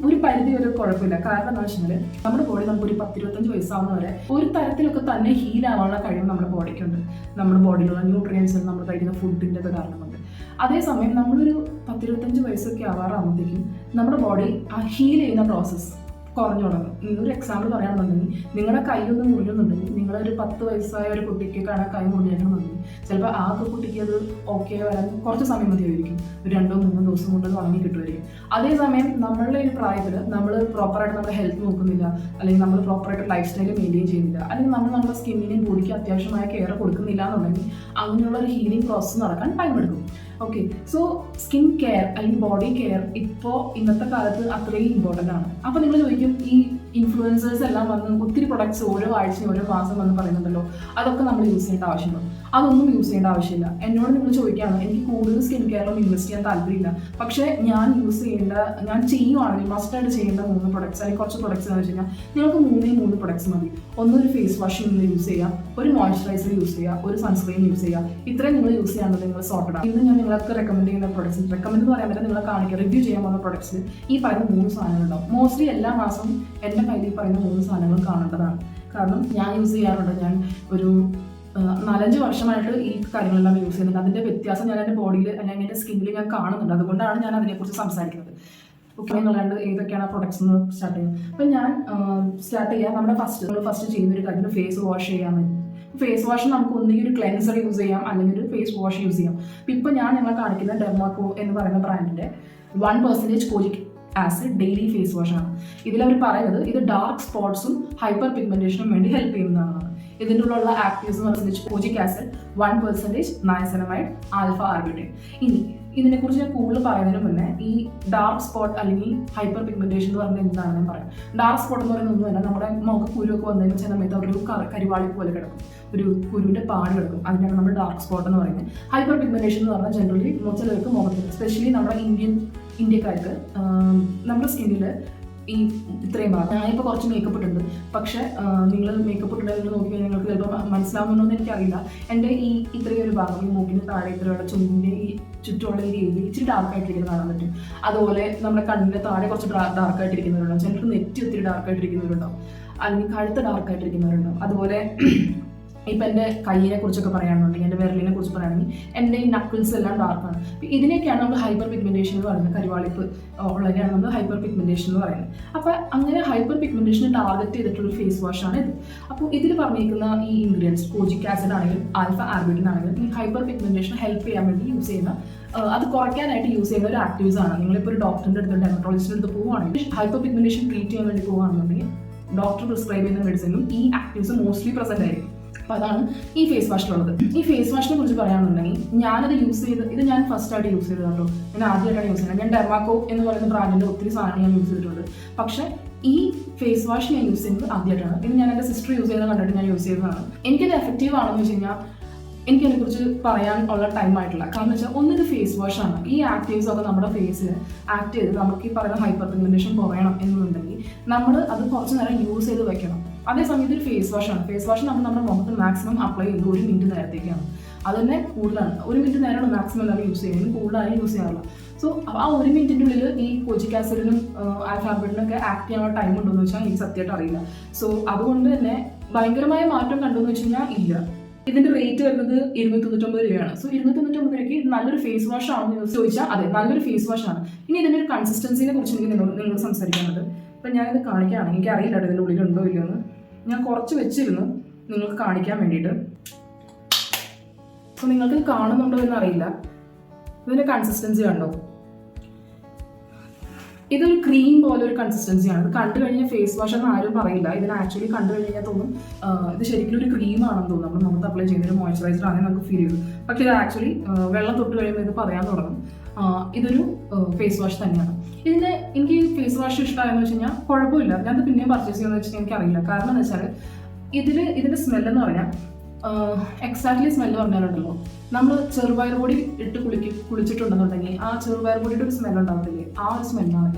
ഒരു പരിധി വരെ കുഴപ്പമില്ല. കാരണം എന്താ വെച്ചാൽ നമ്മുടെ ബോഡി നമുക്കൊരു 10-25 വയസ്സാവുന്ന വരെ ഒരു തരത്തിലൊക്കെ തന്നെ ഹീൽ ആവാനുള്ള കഴിവ് നമ്മുടെ ബോഡിക്കുണ്ട്. നമ്മുടെ ബോഡിയിലുള്ള ന്യൂട്രിയൻസ്, നമ്മൾ കഴിക്കുന്ന ഫുഡിൻ്റെ ഒക്കെ കാരണം കൊണ്ട്. അതേസമയം നമ്മളൊരു 10-25 വയസ്സൊക്കെ ആവാറാകുമ്പോഴത്തേക്കും നമ്മുടെ ബോഡി ആ ഹീൽ ചെയ്യുന്ന പ്രോസസ്സ് കുറഞ്ഞു തുടങ്ങും. ഒരു എക്സാമ്പിൾ പറയുകയാണെന്നുണ്ടെങ്കിൽ, നിങ്ങളുടെ കൈയൊന്ന് മുറിയുന്നുണ്ടെങ്കിൽ, നിങ്ങളൊരു 10 വയസ്സായ ഒരു കുട്ടിക്ക് കൈ മുറിഞ്ഞിട്ടുണ്ടെങ്കിൽ ചിലപ്പോൾ ആ കുട്ടിക്ക് അത് ഓക്കെ വരാൻ കുറച്ച് സമയം മതിയായിരിക്കും. ഒരു 2-3 ദിവസം കൊണ്ട് ഉണങ്ങി കിട്ടുമായിരിക്കും. അതേസമയം നമ്മളുടെ ഒരു പ്രായത്തിൽ നമ്മൾ പ്രോപ്പറായിട്ട് നമ്മുടെ ഹെൽത്ത് നോക്കുന്നില്ല, അല്ലെങ്കിൽ നമ്മൾ പ്രോപ്പറായിട്ട് ലൈഫ് സ്റ്റൈൽ മെയിൻറ്റെയിൻ ചെയ്യുന്നില്ല, അല്ലെങ്കിൽ നമ്മൾ നമ്മുടെ സ്കിന്നിനെയും ബോഡിക്ക് അത്യാവശ്യമായ കെയർ കൊടുക്കുന്നില്ല എന്നുണ്ടെങ്കിൽ അങ്ങനെയുള്ള ഒരു ഹീലിംഗ് പ്രോസസ്സ് നടക്കാൻ ടൈം എടുക്കും. ഓക്കെ, സോ സ്കിൻ കെയർ അല്ലെങ്കിൽ ബോഡി കെയർ ഇപ്പോൾ ഇന്നത്തെ കാലത്ത് അത്രയും ഇമ്പോർട്ടൻ്റ് ആണ്. അപ്പോൾ നിങ്ങൾ ചോദിക്കും, ഈ ഇൻഫ്ലുവൻസേഴ്സ് എല്ലാം വന്ന് ഒത്തിരി പ്രൊഡക്ട്സ് ഓരോ ആഴ്ചയും ഓരോ മാസം വന്ന് പറയുന്നുണ്ടല്ലോ, അതൊക്കെ നമ്മൾ യൂസ് ചെയ്യേണ്ട ആവശ്യമുണ്ടോ? അതൊന്നും യൂസ് ചെയ്യേണ്ട ആവശ്യമില്ല. എന്നോട് നിങ്ങൾ ചോദിക്കുകയാണ്, എനിക്ക് കൂടുതൽ സ്കിൻ കെയറിലും ഇൻവെസ്റ്റ് ചെയ്യാൻ താല്പര്യമില്ല, പക്ഷേ ഞാൻ ചെയ്യുവാണെങ്കിൽ മസ്റ്റായിട്ട് ചെയ്യേണ്ട 3 പ്രൊഡക്ട്സ് അല്ലെങ്കിൽ കുറച്ച് പ്രൊഡക്ട്സ് എന്ന് വെച്ച് കഴിഞ്ഞാൽ നിങ്ങൾക്ക് 3 പ്രൊഡക്ട്സ് മതി. ഒന്നൊരു ഫേസ് വാഷ് നിങ്ങൾ യൂസ് ചെയ്യുക, ഒരു മോയ്സ്ചറൈസർ യൂസ് ചെയ്യുക, ഒരു സൺസ്ക്രീൻ യൂസ് ചെയ്യുക. ഇത്രയും നിങ്ങൾ യൂസ് ചെയ്യാണ്ട് നിങ്ങൾ സോർട്ടഡ് ആണ്. ഇന്ന് ഞാൻ നിങ്ങൾക്ക് റെക്കമെൻഡ് ചെയ്യുന്ന പ്രൊഡക്ട്സ്, റെക്കമെൻഡ് എന്ന് പറയാൻ പറ്റും, നിങ്ങളെ കാണിക്കുക, റിവ്യൂ ചെയ്യാൻ പോകുന്ന പ്രൊഡക്ട്സിൽ ഈ പറയുന്ന 3 സാധനങ്ങളുണ്ടാവും. മോസ്റ്റ്ലി എല്ലാ മാസവും എൻ്റെ കയ്യിൽ ഈ പറയുന്ന 3 സാധനങ്ങൾ കാണേണ്ടതാണ്. കാരണം ഞാൻ യൂസ് ചെയ്യാറുണ്ട്. ഞാൻ ഒരു 4-5 വർഷമായിട്ട് ഈ കാര്യങ്ങളെല്ലാം യൂസ് ചെയ്യുന്നുണ്ട്. അതിൻ്റെ വ്യത്യാസം ഞാൻ എൻ്റെ ബോഡിയിൽ അല്ലെങ്കിൽ എൻ്റെ സ്കിന്നിൽ ഞാൻ കാണുന്നുണ്ട്. അതുകൊണ്ടാണ് ഞാൻ അതിനെക്കുറിച്ച് സംസാരിക്കുന്നത്. ഓക്കെ, നിങ്ങളാണ്ട് ഏതൊക്കെയാണ് ആ പ്രൊഡക്ട്സ് എന്ന് സ്റ്റാർട്ട് ചെയ്യുന്നത്. അപ്പം ഞാൻ സ്റ്റാർട്ട് ചെയ്യാം. നമ്മൾ ഫസ്റ്റ് ചെയ്യുന്നൊരു കാര്യം ഫേസ് വാഷ് ചെയ്യാൻ. ഫേസ് വാഷ് നമുക്ക് ഒന്നുകിൽ ഒരു ക്ലെൻസർ യൂസ് ചെയ്യാം, അല്ലെങ്കിൽ ഒരു ഫേസ് വാഷ് യൂസ് ചെയ്യാം. ഇപ്പോൾ ഞാൻ നിങ്ങളെ കാണിക്കുന്ന ഡെർമാക്കോ എന്ന് പറയുന്ന ബ്രാൻഡിൻ്റെ 1% kojic acid daily face wash ആണ്. ഇതിലവർ പറയുന്നത് ഇത് ഡാർക്ക് സ്പോട്ട്സും ഹൈപ്പർ പിഗ്മെന്റേഷനും വേണ്ടി ഹെൽപ്പ് ചെയ്യുന്നതാണ്. ഇതിൻ്റെ ഉള്ള ആക്റ്റീവ്സ് എന്ന് പറയുന്നത് കോജിക് ആസിഡ്, 1% നയസനമൈഡ്, ആൽഫ ആർബിറ്റൈൻ. ഇനി ഇതിനെക്കുറിച്ച് ഞാൻ കൂടുതൽ പറയുന്നതിന് മുന്നേ ഈ ഡാർക്ക് സ്പോട്ട് അല്ലെങ്കിൽ ഹൈപ്പർ പിഗ്മെന്റേഷൻ എന്ന് പറഞ്ഞാൽ എന്താണെന്ന് ഞാൻ പറയാം. ഡാർക്ക് സ്പോട്ട് എന്ന് പറയുന്നത് ഒന്നുമല്ല, നമ്മുടെ മുഖ കുരുവൊക്കെ വന്നതിന് ചില സമയത്ത് ഒരു കരിവാളി പോലെ കിടക്കും, ഒരു കുരുവിൻ്റെ പാട് കിടക്കും. അതിനാണ് നമ്മൾ ഡാർക്ക് സ്പോട്ട് എന്ന് പറയുന്നത്. ഹൈപ്പർ പിഗ്മെന്റേഷൻ എന്ന് പറഞ്ഞാൽ ജനറലി ചിലർക്ക് മുഖത്തിൽ, സ്പെഷ്യലി നമ്മുടെ ഇന്ത്യക്കാർക്ക് നമ്മുടെ സ്കിന്നിൽ ഈ ഇത്രയും ഭാഗം. ഞാനിപ്പോൾ കുറച്ച് മേക്കപ്പ് ഇട്ടുണ്ട്, പക്ഷേ നിങ്ങൾ മേക്കപ്പ് ഇട്ടുണ്ടെങ്കിൽ നോക്കിയാൽ നിങ്ങൾക്ക് ചിലപ്പോൾ മനസ്സിലാവുമെന്നൊന്നും എനിക്കറിയില്ല. എൻ്റെ ഈ ഇത്രയും ഒരു ഭാഗം, ഈ മൂക്കിന് താഴെ ഇത്രയുള്ള ചുണ്ടിൻ്റെ ഈ ചുറ്റുമുള്ള ഈ ഏരിയ ഇച്ചിരി ഡാർക്കായിട്ടിരിക്കുന്നത് കാണാൻ പറ്റും. അതുപോലെ നമ്മുടെ കണ്ണിൻ്റെ താഴെ കുറച്ച് ഡാർക്കായിട്ടിരിക്കുന്നവരുണ്ടാവും, ചിലർക്ക് നെറ്റ് ഒത്തിരി ഡാർക്കായിട്ടിരിക്കുന്നവരുണ്ടാവും, അല്ലെങ്കിൽ കഴുത്ത് ഡാർക്കായിട്ടിരിക്കുന്നവരുണ്ടാവും. അതുപോലെ ഇപ്പം എൻ്റെ കയ്യിനെ കുറിച്ചൊക്കെ പറയുകയാണെന്നുണ്ടെങ്കിൽ, എൻ്റെ വിരലിനെ കുറിച്ച് പറയുകയാണെങ്കിൽ എൻ്റെ ഈ നക്കിൾസ് എല്ലാം ഡാർക്കാണ്. ഇതിനെയൊക്കെയാണ് നമ്മൾ ഹൈപ്പർ പിഗ്മെന്റേഷൻ എന്ന് പറയുന്നത്. കരിവാളിപ്പ് ഉള്ളതിനെയാണ് നമ്മൾ ഹൈപ്പർ പിഗ്മെന്റേഷൻ എന്ന് പറയുന്നത്. അപ്പോൾ അങ്ങനെ ഹൈപ്പർ പിഗ്മെന്റേഷനെ ടാർഗറ്റ് ചെയ്തിട്ടുള്ള ഫേസ് വാഷാണ് ഇത്. അപ്പോൾ ഇതിൽ പറഞ്ഞിരിക്കുന്ന ഈ ഇൻഗ്രീഡിയൻസ് കോജിക് ആസിഡ് ആണെങ്കിലും ആൽഫ ആർബിറ്റൈൻ ആണെങ്കിലും ഈ ഹൈപ്പർ പിഗ്മെന്റേഷനെ ഹെൽപ്പ് ചെയ്യാൻ വേണ്ടി യൂസ് ചെയ്യുന്ന, അത് കുറയ്ക്കാനായിട്ട് യൂസ് ചെയ്യുന്ന ഒരു ആക്റ്റീവ്സ് ആണ്. നിങ്ങളിപ്പോൾ ഒരു ഡോക്ടറിൻ്റെ അടുത്ത്, ഡെർമറ്റോളജിസ്റ്റിൻ്റെ അടുത്ത് പോവുകയാണെങ്കിൽ ഹൈപ്പർ പിഗ്മെന്റേഷൻ ട്രീറ്റ് ചെയ്യാൻ വേണ്ടി പോവുകയാണെന്നുണ്ടെങ്കിൽ ഡോക്ടർ പ്രിസ്ക്രൈബ് ചെയ്യുന്ന മെഡിസിനും ഈ ആക്റ്റീവ്സ് മോസ്റ്റ്ലി പ്രസന്റ് ആയിരിക്കും. അപ്പോൾ അതാണ് ഈ ഫേസ് വാഷിലുള്ളത്. ഈ ഫേസ് വാഷിനെ കുറിച്ച് പറയുകയാണെന്നുണ്ടെങ്കിൽ ഞാനത് യൂസ് ചെയ്ത്, ഇത് ഞാൻ ഫസ്റ്റ് ആയിട്ട് യൂസ് ചെയ്തത് കേട്ടോ. ഞാൻ ആദ്യമായിട്ടാണ് യൂസ് ചെയ്യുന്നത്. ഞാൻ ഡെർമാക്കോ എന്ന് പറയുന്ന ബ്രാൻഡിൻ്റെ ഒത്തിരി സാധനം ഞാൻ യൂസ് ചെയ്തിട്ടുണ്ട്. പക്ഷേ ഈ ഫേസ് വാഷ് ഞാൻ യൂസ് ചെയ്യുന്നത് ആദ്യമായിട്ടാണ്. ഇത് ഞാൻ എൻ്റെ സിസ്റ്റർ യൂസ് ചെയ്യുന്നത് കണ്ടിട്ട് ഞാൻ യൂസ് ചെയ്തതാണ്. എനിക്കത് എഫക്റ്റീവ് ആണെന്ന് വെച്ച് കഴിഞ്ഞാൽ എനിക്കതിനെക്കുറിച്ച് പറയാൻ ഉള്ള ടൈം ആയിട്ടില്ല. കാരണം വെച്ചാൽ ഒന്നിത് ഫേസ് വാഷാണ്. ഈ ആക്റ്റീവ്സ് ഒക്കെ നമ്മുടെ ഫേസിൽ ആക്ട് ചെയ്ത് നമുക്ക് ഈ പറയുന്ന ഹൈപ്പർ പിഗ്മെന്റേഷൻ കുറയണം എന്നുണ്ടെങ്കിൽ നമ്മൾ അത് കുറച്ച് നേരം യൂസ് ചെയ്ത് വെക്കണം. അതേസമയത്ത് ഒരു ഫേസ് വാഷാണ്. ഫേസ് വാഷ് നമ്മൾ നമ്മുടെ മുഖത്ത് മാക്സിമം അപ്ലൈ ചെയ്യുന്നത് 1 മിനിറ്റ് നേരത്തേക്കാണ്. അത് തന്നെ കൂടുതലാണ്. 1 മിനിറ്റ് നേരമാണ് മാക്സിമം എല്ലാവരും യൂസ് ചെയ്യുന്നത്, കൂടുതലായി യൂസ് ചെയ്യാറില്ല. സോ ആ 1 മിനിറ്റിൻ്റെ ഉള്ളിൽ ഈ കോജിക് ആസിഡിനും ആൽഫാബറ്റിനൊക്കെ ആക്ട് ചെയ്യാനുള്ള ടൈം ഉണ്ടോ എന്ന് വെച്ചാൽ എനിക്ക് സത്യമായിട്ട് അറിയില്ല. സോ അതുകൊണ്ട് തന്നെ ഭയങ്കരമായ മാറ്റം കണ്ടു വെച്ച് കഴിഞ്ഞാൽ ഇല്ല. ഇതിന്റെ റേറ്റ് വരുന്നത് 299 രൂപയാണ്. സോ 299 രൂപയ്ക്ക് നല്ലൊരു ഫേസ് വാഷ് ആണെന്ന് ചോദിച്ചാൽ അതെ, നല്ലൊരു ഫേസ് വാഷ് ആണ്. ഇനി ഇതിന്റെ ഒരു കൺസിസ്റ്റൻസിനെ കുറിച്ച് എനിക്ക് നിങ്ങളോട് സംസാരിക്കാനുണ്ട്. അപ്പം ഞാനിത് കാണിക്കുകയാണ്. എനിക്ക് അറിയില്ല ഇതിൻ്റെ ഉള്ളിലുണ്ടോ ഇല്ലയോ എന്ന്. ഞാൻ കുറച്ച് വെച്ചിരുന്നു നിങ്ങൾക്ക് കാണിക്കാൻ വേണ്ടിയിട്ട്. സോ നിങ്ങൾക്ക് കാണുന്നുണ്ടോ എന്ന് അറിയില്ല. ഇതിന്റെ കൺസിസ്റ്റൻസി കണ്ടോ? ഇതൊരു ക്രീം പോലെ ഒരു കൺസിസ്റ്റൻസിയാണ്. ഇത് കണ്ടു കഴിഞ്ഞാൽ ഫേസ് വാഷ് എന്ന് ആരും പറയില്ല. ഇതിന് ആക്ച്വലി കണ്ടു കഴിഞ്ഞാൽ തോന്നും ഇത് ശരിക്കും ഒരു ക്രീമാണെന്ന് തോന്നും. നമ്മൾ മുഖത്ത് അപ്ലൈ ചെയ്യുന്ന ഒരു മോയ്സ്ചറൈസർ ആണെങ്കിൽ നമുക്ക് ഫീൽ ചെയ്യും. പക്ഷേ ഇത് ആക്ച്വലി വെള്ളം തൊട്ട് കഴിയുമ്പോൾ ഇത് പറയാൻ തുടങ്ങും ഇതൊരു ഫേസ് വാഷ് തന്നെയാണ്. എനിക്ക് ഫേസ് വാഷ് ഇഷ്ടമായെന്ന് വെച്ച് കഴിഞ്ഞാൽ കുഴപ്പമില്ല, ഞാനത് പിന്നെയും പർച്ചേസ് ചെയ്യുമെന്ന് വെച്ചാൽ എനിക്കറിയില്ല. കാരണം എന്ന് വെച്ചാൽ ഇതിൻ്റെ സ്മെല്ലെന്ന് പറഞ്ഞാൽ എക്സാക്ട്ലി സ്മെല്ല് പറഞ്ഞാലുണ്ടല്ലോ, നമ്മൾ ചെറുപയർ പൊടി ഇട്ട് കുളിച്ചിട്ടുണ്ടെന്നുണ്ടെങ്കിൽ ആ ചെറുപയർ പൊടിയുടെ ഒരു സ്മെല്ല് ഉണ്ടാകത്തില്ലേ, ആ ഒരു സ്മെല്ലാണ്.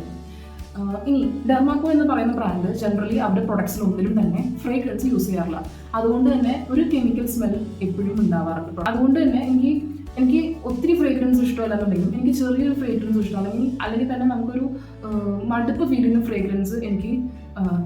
ഇനി ഡെർമാക്കോ എന്ന് പറയുന്ന ബ്രാൻഡ് ജനറലി അവരുടെ പ്രൊഡക്ട്സിൽ ഒന്നിലും തന്നെ ഫ്രേഗ്രൻസ് യൂസ് ചെയ്യാറില്ല. അതുകൊണ്ട് തന്നെ ഒരു കെമിക്കൽ സ്മെൽ എപ്പോഴും ഉണ്ടാവാറുണ്ട്. അതുകൊണ്ട് തന്നെ എനിക്ക് ഒത്തിരി ഫ്രേഗ്രൻസ് ഇഷ്ടമല്ലെന്നുണ്ടെങ്കിലും എനിക്ക് ചെറിയൊരു ഫ്രേഗ്രൻസ് ഇഷ്ടം, അല്ലെങ്കിൽ തന്നെ നമുക്കൊരു മടുപ്പ് ഫീൽ ചെയ്യുന്ന ഫ്രേഗ്രൻസ് എനിക്ക്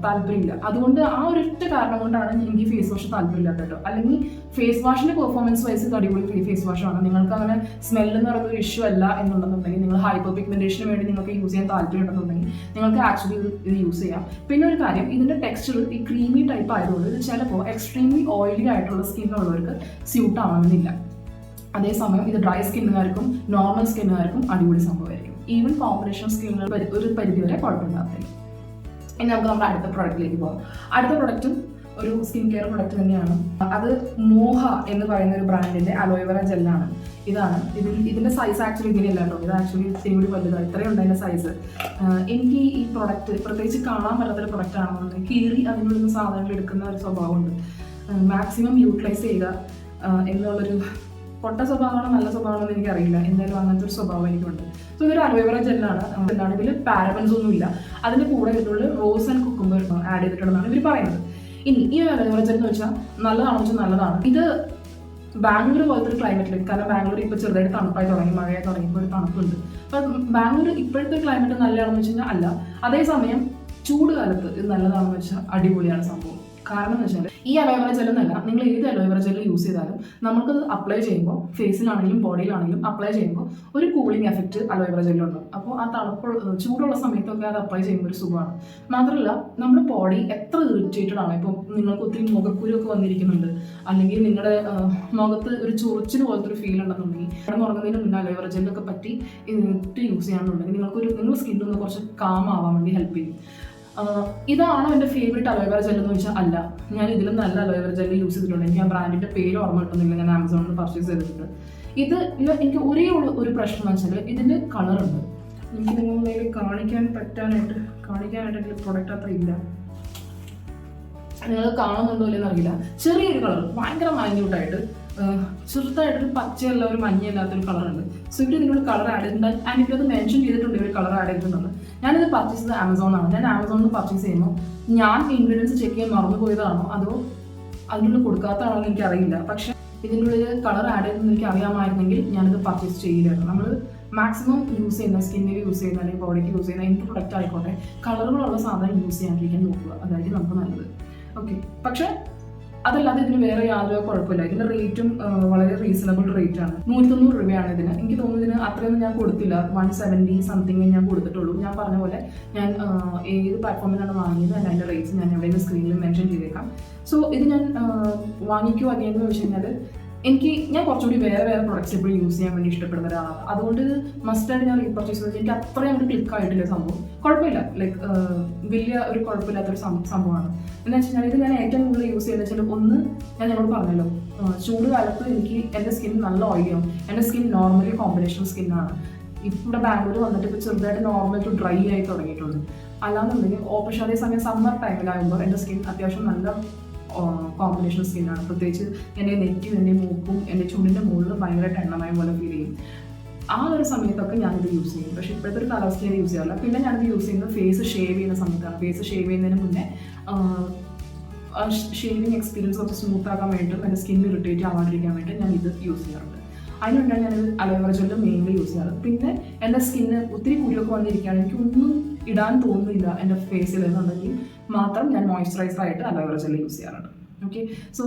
താല്പര്യമില്ല. അതുകൊണ്ട് ആ ഒരൊറ്റ കാരണം കൊണ്ടാണ് എനിക്ക് ഫേസ് വാഷ് താല്പര്യമില്ലാത്ത കേട്ടോ. അല്ലെങ്കിൽ ഫേസ് വാഷിന്റെ പെർഫോമൻസ് വൈസ് അടിപൊളി ഫേസ് വാഷാണ്. നിങ്ങൾക്ക് അങ്ങനെ സ്മെല്ല് എന്ന് പറയുന്ന ഒരു ഇഷ്യൂ അല്ല എന്നുണ്ടെന്നുണ്ടെങ്കിൽ, നിങ്ങൾ ഹൈപ്പർ പിഗ്മെന്റേഷന് വേണ്ടി നിങ്ങൾക്ക് യൂസ് ചെയ്യാൻ താല്പര്യം ഉണ്ടെന്നുണ്ടെങ്കിൽ നിങ്ങൾക്ക് ആക്ച്വലി ഇത് യൂസ് ചെയ്യാം. പിന്നെ ഒരു കാര്യം, ഇതിന്റെ ടെക്സ്ചർ ഈ ക്രീമി ടൈപ്പ് ആയതുകൊണ്ട് ഇത് ചിലപ്പോൾ എക്സ്ട്രീംലി ഓയിലി ആയിട്ടുള്ള സ്കിന്നുള്ളവർക്ക് സ്യൂട്ട് ആവണമെന്നില്ല. അതേസമയം ഇത് ഡ്രൈ സ്കിന്നുകാർക്കും നോർമൽ സ്കിന്നുകാർക്കും അടിപൊളി സംഭവമായിരിക്കും. ഈവൻ കോമ്പിനേഷൻ സ്കിന്നുകൾ ഒരു പരിധിവരെ കുഴപ്പമില്ലാത്തില്ല. ഇനി നമുക്ക് നമ്മുടെ അടുത്ത പ്രൊഡക്റ്റിലേക്ക് പോകാം. അടുത്ത പ്രൊഡക്റ്റും ഒരു സ്കിൻ കെയർ പ്രൊഡക്റ്റ് തന്നെയാണ്. അത് മോഹ എന്ന് പറയുന്ന ഒരു ബ്രാൻഡിന്റെ അലോവേറ ജെല്ലാണ്. ഇതിന്റെ സൈസ് ആക്ച്വലി ഇങ്ങനെയല്ല കേട്ടോ. ഇത് ആക്ച്വലി ഇത്തിരി വലുതാണ്. ഇത്രയും ഉണ്ട് അതിന്റെ സൈസ്. എനിക്ക് ഈ പ്രൊഡക്റ്റ് പ്രത്യേകിച്ച് കാണാൻ പറ്റാത്തൊരു പ്രൊഡക്റ്റ് ആണെന്നുണ്ടെങ്കിൽ കീറി അതിനുള്ള നിന്ന് സാധനങ്ങൾ എടുക്കുന്ന ഒരു സ്വഭാവമുണ്ട്. മാക്സിമം യൂട്ടിലൈസ് ചെയ്യുക എന്നുള്ളൊരു പൊട്ട സ്വഭാവമാണോ നല്ല സ്വഭാവമാണോ എന്ന് എനിക്കറിയില്ല. എന്തായാലും അങ്ങനത്തെ ഒരു സ്വഭാവം എനിക്കുണ്ട്. സോ ഇതൊരു അലോവേറ ജെല്ലാണ്. ഇതിൽ പാരബൻസ് ഒന്നും ഇല്ല. അതിന്റെ കൂടെ ഇതിലുള്ള റോസ് ആൻഡ് കുക്കുംബർ ആഡ് ചെയ്തിട്ടുണ്ടെന്നാണ് ഇവർ പറയുന്നത്. ഇനി ഈ അലോവേറ ജെൽ എന്ന് വെച്ചാൽ നല്ലതാണോ വെച്ചാൽ നല്ലതാണ്. ഇത് ബാംഗ്ലൂർ പോലത്തെ ഒരു ക്ലൈമറ്റിലേക്ക്, കാരണം ബാംഗ്ലൂർ ഇപ്പോൾ ചെറുതായിട്ട് തണുപ്പായി തുടങ്ങി, മഴയായി തുടങ്ങിയപ്പോൾ ഒരു തണുപ്പുണ്ട്. അപ്പം ബാംഗ്ലൂർ ഇപ്പോഴത്തെ ക്ലൈമറ്റ് നല്ലതാണെന്ന് വെച്ച് കഴിഞ്ഞാൽ അല്ല. അതേസമയം ചൂട് കാലത്ത് ഇത് നല്ലതാണെന്ന് വെച്ചാൽ അടിപൊളിയാണ് സംഭവം. കാരണം എന്ന് വെച്ചാൽ ഈ അലോവേറ ജെൽ എന്നല്ല, നിങ്ങൾ ഏത് അലോവേറ ജെൽ യൂസ് ചെയ്താലും നമുക്കത് അപ്ലൈ ചെയ്യുമ്പോൾ ഫേസിലാണെങ്കിലും ബോഡിയിലാണെങ്കിലും അപ്ലൈ ചെയ്യുമ്പോൾ ഒരു കൂളിംഗ് എഫക്റ്റ് അലോവേറ ജെല്ലുണ്ട്. അപ്പോൾ ആ ചൂടുള്ള സമയത്തൊക്കെ അത് അപ്ലൈ ചെയ്യുമ്പോൾ ഒരു സുഖമാണ്. മാത്രമല്ല നമ്മുടെ ബോഡി എത്ര ഇറിറ്റേറ്റഡ് ആണ്, ഇപ്പം നിങ്ങൾക്ക് ഒത്തിരി മുഖക്കുരുവൊക്കെ വന്നിരിക്കുന്നുണ്ട്, അല്ലെങ്കിൽ നിങ്ങളുടെ മുഖത്ത് ഒരു ചൊറിച്ചിന് പോലത്തെ ഒരു ഫീൽ ഉണ്ടെന്നുണ്ടെങ്കിൽ ഉറങ്ങുന്നതിന് മുന്നേ അലോവേറ ജെല്ലൊക്കെ പറ്റി ഇട്ട് യൂസ് ചെയ്യാനുണ്ടെങ്കിൽ നിങ്ങളുടെ സ്കിന്നൊന്ന് കുറച്ച് കാം ആവാൻ വേണ്ടി ഹെൽപ്പ് ചെയ്യും. ഇതാണോ എൻ്റെ ഫേവറേറ്റ് അലോവേറ ജെൽ എന്ന് ചോദിച്ചാൽ അല്ല. ഞാൻ ഇതിലും നല്ല അലോവേറ ജെൽ യൂസ് ചെയ്തിട്ടുണ്ട്. എനിക്ക് ആ ബ്രാൻഡിൻ്റെ പേര് ഓർമ്മ കിട്ടുന്നില്ല, ഞാൻ ആമസോണിൽ നിന്ന് പർച്ചേസ് ചെയ്തിട്ടുണ്ട്. എനിക്ക് ഒരേ ഒരു പ്രശ്നം എന്ന് വെച്ചാൽ ഇതിൻ്റെ കളറുണ്ട്. എനിക്ക് നിങ്ങളുടെ കാണിക്കാനായിട്ട് പ്രൊഡക്റ്റ് അത്ര ഇല്ല, നിങ്ങൾ കാണുന്നുണ്ടോ ഇല്ലെന്ന് അറിയില്ല. ചെറിയൊരു കളർ, ഭയങ്കര മൈന്യൂട്ടായിട്ട് ചെറുതായിട്ടൊരു പച്ചയല്ല ഒരു മഞ്ഞയല്ലാത്തൊരു കളറുണ്ട്. സോ ഇവിടെ നിങ്ങൾ കളർ ആഡ് ചെയ്തിട്ടുണ്ട്. ആൻഡ് ഇപ്പോൾ അത് മെൻഷൻ ചെയ്തിട്ടുണ്ട് ഒരു കളർ ആഡ് ചെയ്തിട്ടുണ്ടെന്ന്. ഞാനിത് പർച്ചേസ് ചെയ്തത് ആമസോണാണ്. ഞാൻ ആമസോണിൽ പർച്ചേസ് ചെയ്യുമ്പോൾ ഞാൻ ഇൻഗ്രീഡിയൻസ് ചെക്ക് ചെയ്യാൻ മറന്നു പോയതാണോ അതോ അതിനുള്ളിൽ കൊടുക്കാത്തതാണോ എന്ന് എനിക്കറിയില്ല. പക്ഷേ ഇതിൻ്റെ ഉള്ളിൽ കളർ ആഡ് ചെയ്തെന്ന് എനിക്ക് അറിയാമായിരുന്നെങ്കിൽ ഞാനിത് പർച്ചേസ് ചെയ്യില്ലായിരുന്നു. നമ്മൾ മാക്സിമം യൂസ് ചെയ്യുന്ന സ്കിന്നിൽ യൂസ് ചെയ്യുന്ന അല്ലെങ്കിൽ ബോഡിക്ക് യൂസ് ചെയ്യുന്ന എന്ത് പ്രൊഡക്റ്റ് ആയിക്കോട്ടെ കളറുകളുള്ള സാധനം യൂസ് ചെയ്യാണ്ടിരിക്കാൻ നോക്കുക, അതായിരിക്കും നമുക്ക് നല്ലത്. ഓക്കെ, പക്ഷേ അതല്ലാതെ ഇതിന് വേറെ യാതൊരു കുഴപ്പമില്ല. ഇതിൻ്റെ റേറ്റും വളരെ റീസണബിൾ റേറ്റ് ആണ്. 190 രൂപയാണ് ഇതിന്. എനിക്ക് തോന്നുന്നു ഇതിന് അത്രയൊന്നും ഞാൻ കൊടുത്തില്ല, 170 സംതിങ് ഞാൻ കൊടുത്തിട്ടുള്ളൂ. ഞാൻ പറഞ്ഞ പോലെ ഞാൻ ഏത് പ്ലാറ്റ്ഫോമിലാണ് വാങ്ങിയത് അതിൻ്റെ റേറ്റ്സ് ഞാൻ എവിടെയെങ്കിലും സ്ക്രീനിൽ മെൻഷൻ ചെയ്തേക്കാം. സോ ഇത് ഞാൻ വാങ്ങിക്കുമോ അതിനെന്ന് വെച്ച് കഴിഞ്ഞാൽ ഞാൻ കുറച്ചുകൂടി വേറെ പ്രൊഡക്ട്സ് എപ്പോഴും യൂസ് ചെയ്യാൻ വേണ്ടി ഇഷ്ടപ്പെടുന്ന ഒരാളാണ്. അതുകൊണ്ട് ഇത് മസ്റ്റായിട്ട് ഞാൻ റീപർച്ചേസ് ചെയ്തത്. എനിക്ക് അത്രയും അങ്ങോട്ട് ക്ലിക്ക് ആയിട്ടില്ല സംഭവം. കുഴപ്പമില്ല, ലൈക്ക് വലിയ ഒരു കുഴപ്പമില്ലാത്തൊരു സംഭവമാണ്. എന്ന് വെച്ച് കഴിഞ്ഞാൽ ഇത് ഞാൻ ഏറ്റവും കൂടുതൽ യൂസ് ചെയ്യുന്നത് വെച്ചാൽ ഒന്ന് ഞാൻ ഞങ്ങളോട് പറഞ്ഞല്ലോ, ചൂട് കാലത്ത് എനിക്ക് എൻ്റെ സ്കിൻ നല്ല ഓയിലിയാവും. എൻ്റെ സ്കിൻ നോർമലി കോമ്പിനേഷൻ സ്കിന്നാണ്. ഇവിടെ ബാംഗ്ലൂർ വന്നിട്ട് ഇപ്പോൾ ചെറുതായിട്ട് നോർമൽ ടു ഡ്രൈ ആയി തുടങ്ങിയിട്ടുണ്ട്. അല്ലാന്നുണ്ടെങ്കിൽ പക്ഷേ അതേ സമയം സമ്മർ ടൈമിലാകുമ്പോൾ എൻ്റെ സ്കിൻ അത്യാവശ്യം നല്ല കോമ്പിനേഷൻ സ്കിന്നാണ്. പ്രത്യേകിച്ച് എൻ്റെ നെറ്റും എൻ്റെ മൂക്കും എൻ്റെ ചുണ്ടിൻ്റെ മുകളിൽ ഭയങ്കരമായിട്ട് എണ്ണമയ പോലെ ഫീൽ ചെയ്യും. ആ ഒരു സമയത്തൊക്കെ ഞാനിത് യൂസ് ചെയ്യും. പക്ഷേ ഇപ്പോഴത്തെ ഒരു കാലാവസ്ഥ ഞാൻ യൂസ് ചെയ്യാറില്ല. പിന്നെ ഞാനിത് യൂസ് ചെയ്യുന്നത് ഫേസ് ഷേവ് ചെയ്യുന്ന സമയത്താണ്. ഫേസ് ഷേവ് ചെയ്യുന്നതിന് മുന്നേ ഷേവിങ് എക്സ്പീരിയൻസ് കുറച്ച് സ്മൂത്ത് ആക്കാൻ വേണ്ടിയിട്ടും എൻ്റെ സ്കിൻ ഇറിറ്റേറ്റ് ആവാണ്ടിരിക്കാൻ വേണ്ടി ഞാൻ ഇത് യൂസ് ചെയ്യാറുണ്ട്. അതിനുണ്ടാണ് ഞാനിത് അലോവേറ ജെല്ല് മെയിൻലി യൂസ് ചെയ്യാറ്. പിന്നെ എൻ്റെ സ്കിന്ന് ഒത്തിരി കുരുവൊക്കെ വന്നിരിക്കുകയാണ്, എനിക്കൊന്നും ഇടാൻ തോന്നുന്നില്ല എൻ്റെ ഫേസിൽ എന്നുണ്ടെങ്കിൽ മാത്രം ഞാൻ മോയ്സ്ചറൈസർ ആയിട്ട് അലോവേറ ജെല്ല് യൂസ് ചെയ്യാറുണ്ട്. ഓക്കെ, സോ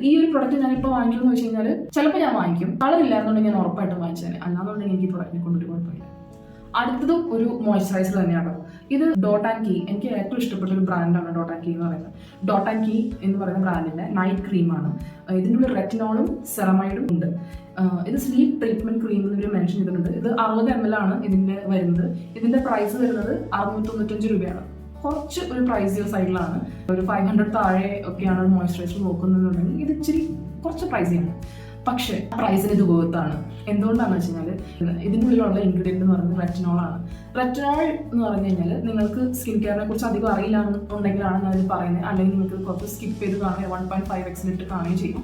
ഈ ഒരു പ്രൊഡക്റ്റ് ഞാനിപ്പോൾ വാങ്ങിക്കുമെന്ന് വെച്ച് കഴിഞ്ഞാൽ ചിലപ്പോൾ ഞാൻ വാങ്ങിക്കും. കളറില്ലായിരുന്നുണ്ടെങ്കിൽ ഞാൻ ഉറപ്പായിട്ടും വാങ്ങിച്ചേനെ. അല്ലാന്നുണ്ടെങ്കിൽ എനിക്ക് ഈ പ്രൊഡക്റ്റിനെ കൊണ്ടൊരു കുഴപ്പമില്ല. അടുത്തതും ഒരു മോയ്സ്ചറൈസർ തന്നെയാണ്. ഇത് ഡോട്ട് ആൻഡ് കീ, എനിക്ക് ഏറ്റവും ഇഷ്ടപ്പെട്ട ഒരു ബ്രാൻഡാണ് ഡോട്ട് ആൻഡ് കീ എന്ന് പറയുന്നത്. ഡോട്ട് ആൻഡ് കീ എന്ന് പറയുന്ന ബ്രാൻഡിൻ്റെ നൈറ്റ് ക്രീമാണ്. ഇതിൻ്റെ ഉള്ളിൽ റെറ്റിനോളും സെറമൈഡും ഉണ്ട്. ഇത് സ്ലീപ്പ് ട്രീറ്റ്മെൻറ്റ് ക്രീം എന്ന് ഇവർ മെൻഷൻ ചെയ്തിട്ടുണ്ട്. ഇത് 60 ml ആണ് ഇതിൻ്റെ വരുന്നത്. ഇതിൻ്റെ പ്രൈസ് വരുന്നത് 695 രൂപയാണ്. കുറച്ച് ഒരു പ്രൈസിയ സൈഡിലാണ്. ഒരു 500 താഴെ ഒക്കെയാണ് മോയ്സ്ചറൈസർ നോക്കുന്നതെന്നുണ്ടെങ്കിൽ ഇത് ഇച്ചിരി കുറച്ച് പ്രൈസിയാണ്. പക്ഷേ പ്രൈസിന് ഇത് വേർത്താണ്. എന്തുകൊണ്ടാണെന്ന് വെച്ച് കഴിഞ്ഞാൽ ഇതിൻ്റെ ഉള്ളിലുള്ള ഇൻഗ്രീഡിയൻ്റ് എന്ന് പറയുന്നത് റെറ്റിനോളാണ്. റെറ്റിനോൾ എന്ന് പറഞ്ഞു കഴിഞ്ഞാൽ നിങ്ങൾക്ക് സ്കിൻ കെയറിനെ കുറിച്ച് അധികം അറിയില്ല എന്നുണ്ടെങ്കിലാണ് ഞാനിത് പറയുന്നത്. അല്ലെങ്കിൽ നിങ്ങൾക്ക് കുറച്ച് സ്കിപ്പ് ചെയ്ത് കാണുകയും 1.5x കാണുകയും ചെയ്യും.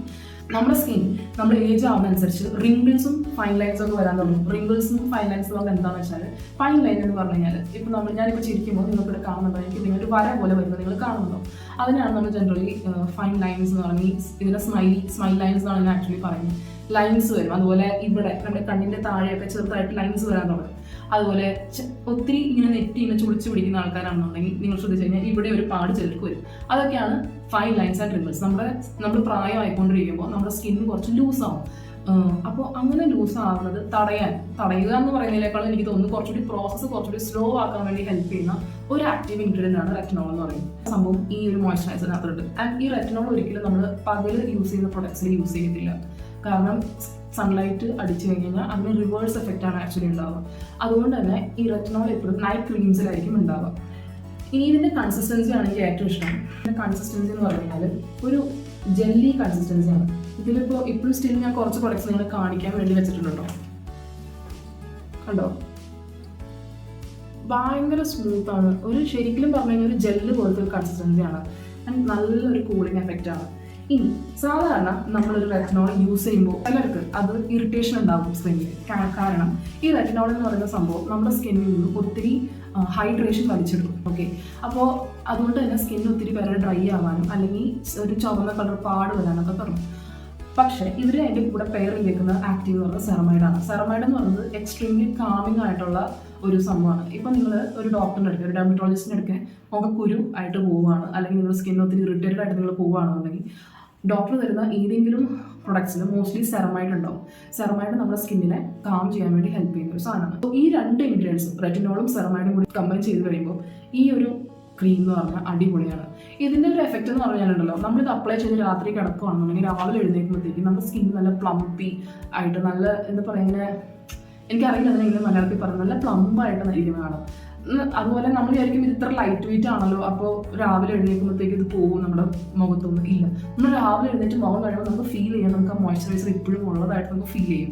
നമ്മുടെ സ്കിൻ നമ്മൾ ഏജ് ആവുന്നതനുസരിച്ച് റിങ്കിൾസും ഫൈൻ ലൈൻസും ഒക്കെ വരാൻ തുടങ്ങും. റിങ്കിൾസും ഫൈൻ ലൈൻസും ഒക്കെ എന്താണെന്ന് വെച്ചാൽ, ഫൈൻ ലൈൻ എന്ന് പറഞ്ഞു കഴിഞ്ഞാൽ ഇപ്പോൾ ഞാനിപ്പോൾ ചിരിക്കുമ്പോൾ നിങ്ങൾക്കിവിടെ കാണുന്നുണ്ടോ, എനിക്ക് നിങ്ങളൊരു വര പോലെ വരുന്നത് നിങ്ങൾ കാണുന്നുണ്ടോ, അതിനാണ് നമ്മൾ ജനറലി ഫൈൻ ലൈൻസ് എന്ന് പറഞ്ഞ് ഇതിൻ്റെ സ്മൈൽ ലൈൻസ് എന്നാണ് ആക്ച്വലി പറയുന്നത്. ലൈൻസ് വരും. അതുപോലെ ഇവിടെ നമ്മുടെ കണ്ണിൻ്റെ താഴെയൊക്കെ ചെറുതായിട്ട് ലൈൻസ് വരാൻ തുടങ്ങും. അതുപോലെ ഒത്തിരി ഇങ്ങനെ നെറ്റി ഇങ്ങനെ ചുളിച്ച് പിടിക്കുന്ന ആൾക്കാരാണെന്നുണ്ടെങ്കിൽ നിങ്ങൾ ശ്രദ്ധിച്ചു കഴിഞ്ഞാൽ ഇവിടെ ഒരു പാട് ചിലർക്ക് വരും. അതൊക്കെയാണ് ഫൈൻ ലൈൻസ് ആൻഡ് റിങ്കിൾസ്. നമ്മൾ പ്രായമായിക്കൊണ്ടിരിക്കുമ്പോൾ നമ്മുടെ സ്കിന്ന് കുറച്ച് ലൂസാവും. അപ്പോൾ അങ്ങനെ ലൂസ് ആവുന്നത് തടയുക എന്ന് പറയുന്നതിനേക്കാളും എനിക്ക് തോന്നുന്നു കുറച്ചുകൂടി സ്ലോ ആക്കാൻ വേണ്ടി ഹെൽപ്പ് ചെയ്യുന്ന ഒരു ആക്റ്റീവ് ഇൻഗ്രീഡിയൻ്റ് ആണ് റെറ്റിനോൾ എന്ന് പറയുന്നത്. സംഭവം ഈ ഒരു മോയ്സ്ചറൈസറിനകത്തുണ്ട്. ആൻഡ് ഈ റെറ്റിനോൾ ഒരിക്കലും നമ്മൾ പകൽ യൂസ് ചെയ്യുന്ന പ്രൊഡക്ട്സിൽ യൂസ് ചെയ്യത്തില്ല. കാരണം സൺലൈറ്റ് അടിച്ചു കഴിഞ്ഞാൽ അതിന് റിവേഴ്സ് എഫക്റ്റ് ആണ് ആക്ച്വലി ഉണ്ടാവുക. അതുകൊണ്ട് തന്നെ ഈ റെറ്റിനോൾ എപ്പോഴും നൈറ്റ് ക്രീംസിലായിരിക്കും ഉണ്ടാവുക. ഇനി ഇതിൻ്റെ കൺസിസ്റ്റൻസി ആണ് എനിക്ക് ഏറ്റവും ഇഷ്ടം. ഇതിൻ്റെ കൺസിസ്റ്റൻസി എന്ന് പറഞ്ഞാൽ ഒരു ജെല്ലി കൺസിസ്റ്റൻസിയാണ്. ഇതിലിപ്പോൾ ഇപ്പോഴും സ്റ്റിൽ ഞാൻ കുറച്ച് പ്രൊഡക്ട്സ് നിങ്ങളെ കാണിക്കാൻ വേണ്ടി വെച്ചിട്ടുണ്ടോ, കണ്ടോ, ഭയങ്കര സ്മൂത്താണ്. ശരിക്കും പറഞ്ഞു കഴിഞ്ഞാൽ ഒരു ജെല്ല് പോലത്തെ ഒരു കൺസിസ്റ്റൻസിയാണ്. ആൻഡ് നല്ലൊരു കൂളിംഗ് എഫക്റ്റ് ആണ്. ഇനി സാധാരണ നമ്മളൊരു റെറ്റിനോൾ യൂസ് ചെയ്യുമ്പോൾ ചിലർക്ക് അത് ഇറിറ്റേഷൻ ഉണ്ടാകും സ്കിന്നിൽ. കാരണം ഈ റെറ്റിനോൾ എന്ന് പറയുന്ന സംഭവം നമ്മുടെ സ്കിന്നിൽ നിന്ന് ഒത്തിരി ഹൈഡ്രേഷൻ വലിച്ചെടുക്കും. ഓക്കെ, അപ്പോൾ അതുകൊണ്ട് തന്നെ സ്കിന്നിന് ഒത്തിരി പേരെ ഡ്രൈ ആവാനും അല്ലെങ്കിൽ ഒരു ചുവന്ന കളർ പാട് വരാനൊക്കെ തുടങ്ങും. പക്ഷേ ഇവർ അതിൻ്റെ കൂടെ പെയർ ചെയ്തേക്കുന്ന ആക്റ്റീവ് എന്ന് പറയുന്നത് സെറമൈഡാണ്. സെറമൈഡ് എന്ന് പറയുന്നത് എക്സ്ട്രീംലി കാമിംഗ് ആയിട്ടുള്ള ഒരു സംഭവമാണ്. ഇപ്പം നിങ്ങൾ ഒരു ഡോക്ടറിൻ്റെ അടുത്ത്, ഒരു ഡെർമറ്റോളജിസ്റ്റിൻ്റെ അടുത്ത് മുഖക്കുരു ആയിട്ട് പോവുകയാണ്, അല്ലെങ്കിൽ നിങ്ങളുടെ സ്കിൻ ഒത്തിരി ഇറിറ്റേറ്റഡ് ആയിട്ട് നിങ്ങൾ പോവുകയാണെന്നുണ്ടെങ്കിൽ ഡോക്ടർ തരുന്ന ഏതെങ്കിലും പ്രൊഡക്ട്സിൽ മോസ്റ്റ്ലി സെറമൈഡ് ഉണ്ടാവും. സെറമൈഡ് നമ്മുടെ സ്കിന്നിനെ കാം ചെയ്യാൻ വേണ്ടി ഹെൽപ്പ് ചെയ്യുന്ന ഒരു സാധനമാണ്. അപ്പോൾ ഈ 2 ഇൻഗ്രീഡിയൻസും റെറ്റിനോളും സെറമൈഡും കൂടി കമ്പൈൻ ചെയ്ത് കഴിയുമ്പോൾ ഈ ഒരു ക്രീം എന്ന് പറഞ്ഞാൽ അടിപൊളിയാണ്. ഇതിൻ്റെ ഒരു എഫക്റ്റ് എന്ന് പറഞ്ഞാലുണ്ടല്ലോ, നമ്മളിത് അപ്ലൈ ചെയ്ത് രാത്രി കിടക്കുകയാണെന്നുണ്ടെങ്കിൽ രാവിലെ എഴുന്നേൽക്കുമ്പോഴത്തേക്കും നമ്മുടെ സ്കിൻ നല്ല പ്ലംപി ആയിട്ട്, നല്ല എന്താ പറയുക, ഇങ്ങനെ എനിക്കറിയില്ല അതിനെങ്കിലും മലയാളത്തിൽ പറഞ്ഞത്, നല്ല പ്ലംബായിട്ട് ഇരിക്കുന്നതാണ്. അതുപോലെ നമ്മൾ വിചാരിക്കും ഇത് ഇത്ര ലൈറ്റ് വെയിറ്റ് ആണല്ലോ, അപ്പോൾ രാവിലെ എഴുന്നേൽക്കുമ്പോഴത്തേക്ക് ഇത് പോകും നമ്മുടെ മുഖത്തൊന്നും. ഇല്ല, നമ്മൾ രാവിലെ എഴുന്നേറ്റ് മുഖം കഴിയുമ്പോൾ നമുക്ക് ഫീൽ ചെയ്യാം, നമുക്ക് ആ മോയ്സ്ചറൈസർ ഇപ്പോഴും ഉള്ളതായിട്ട് നമുക്ക് ഫീൽ ചെയ്യും.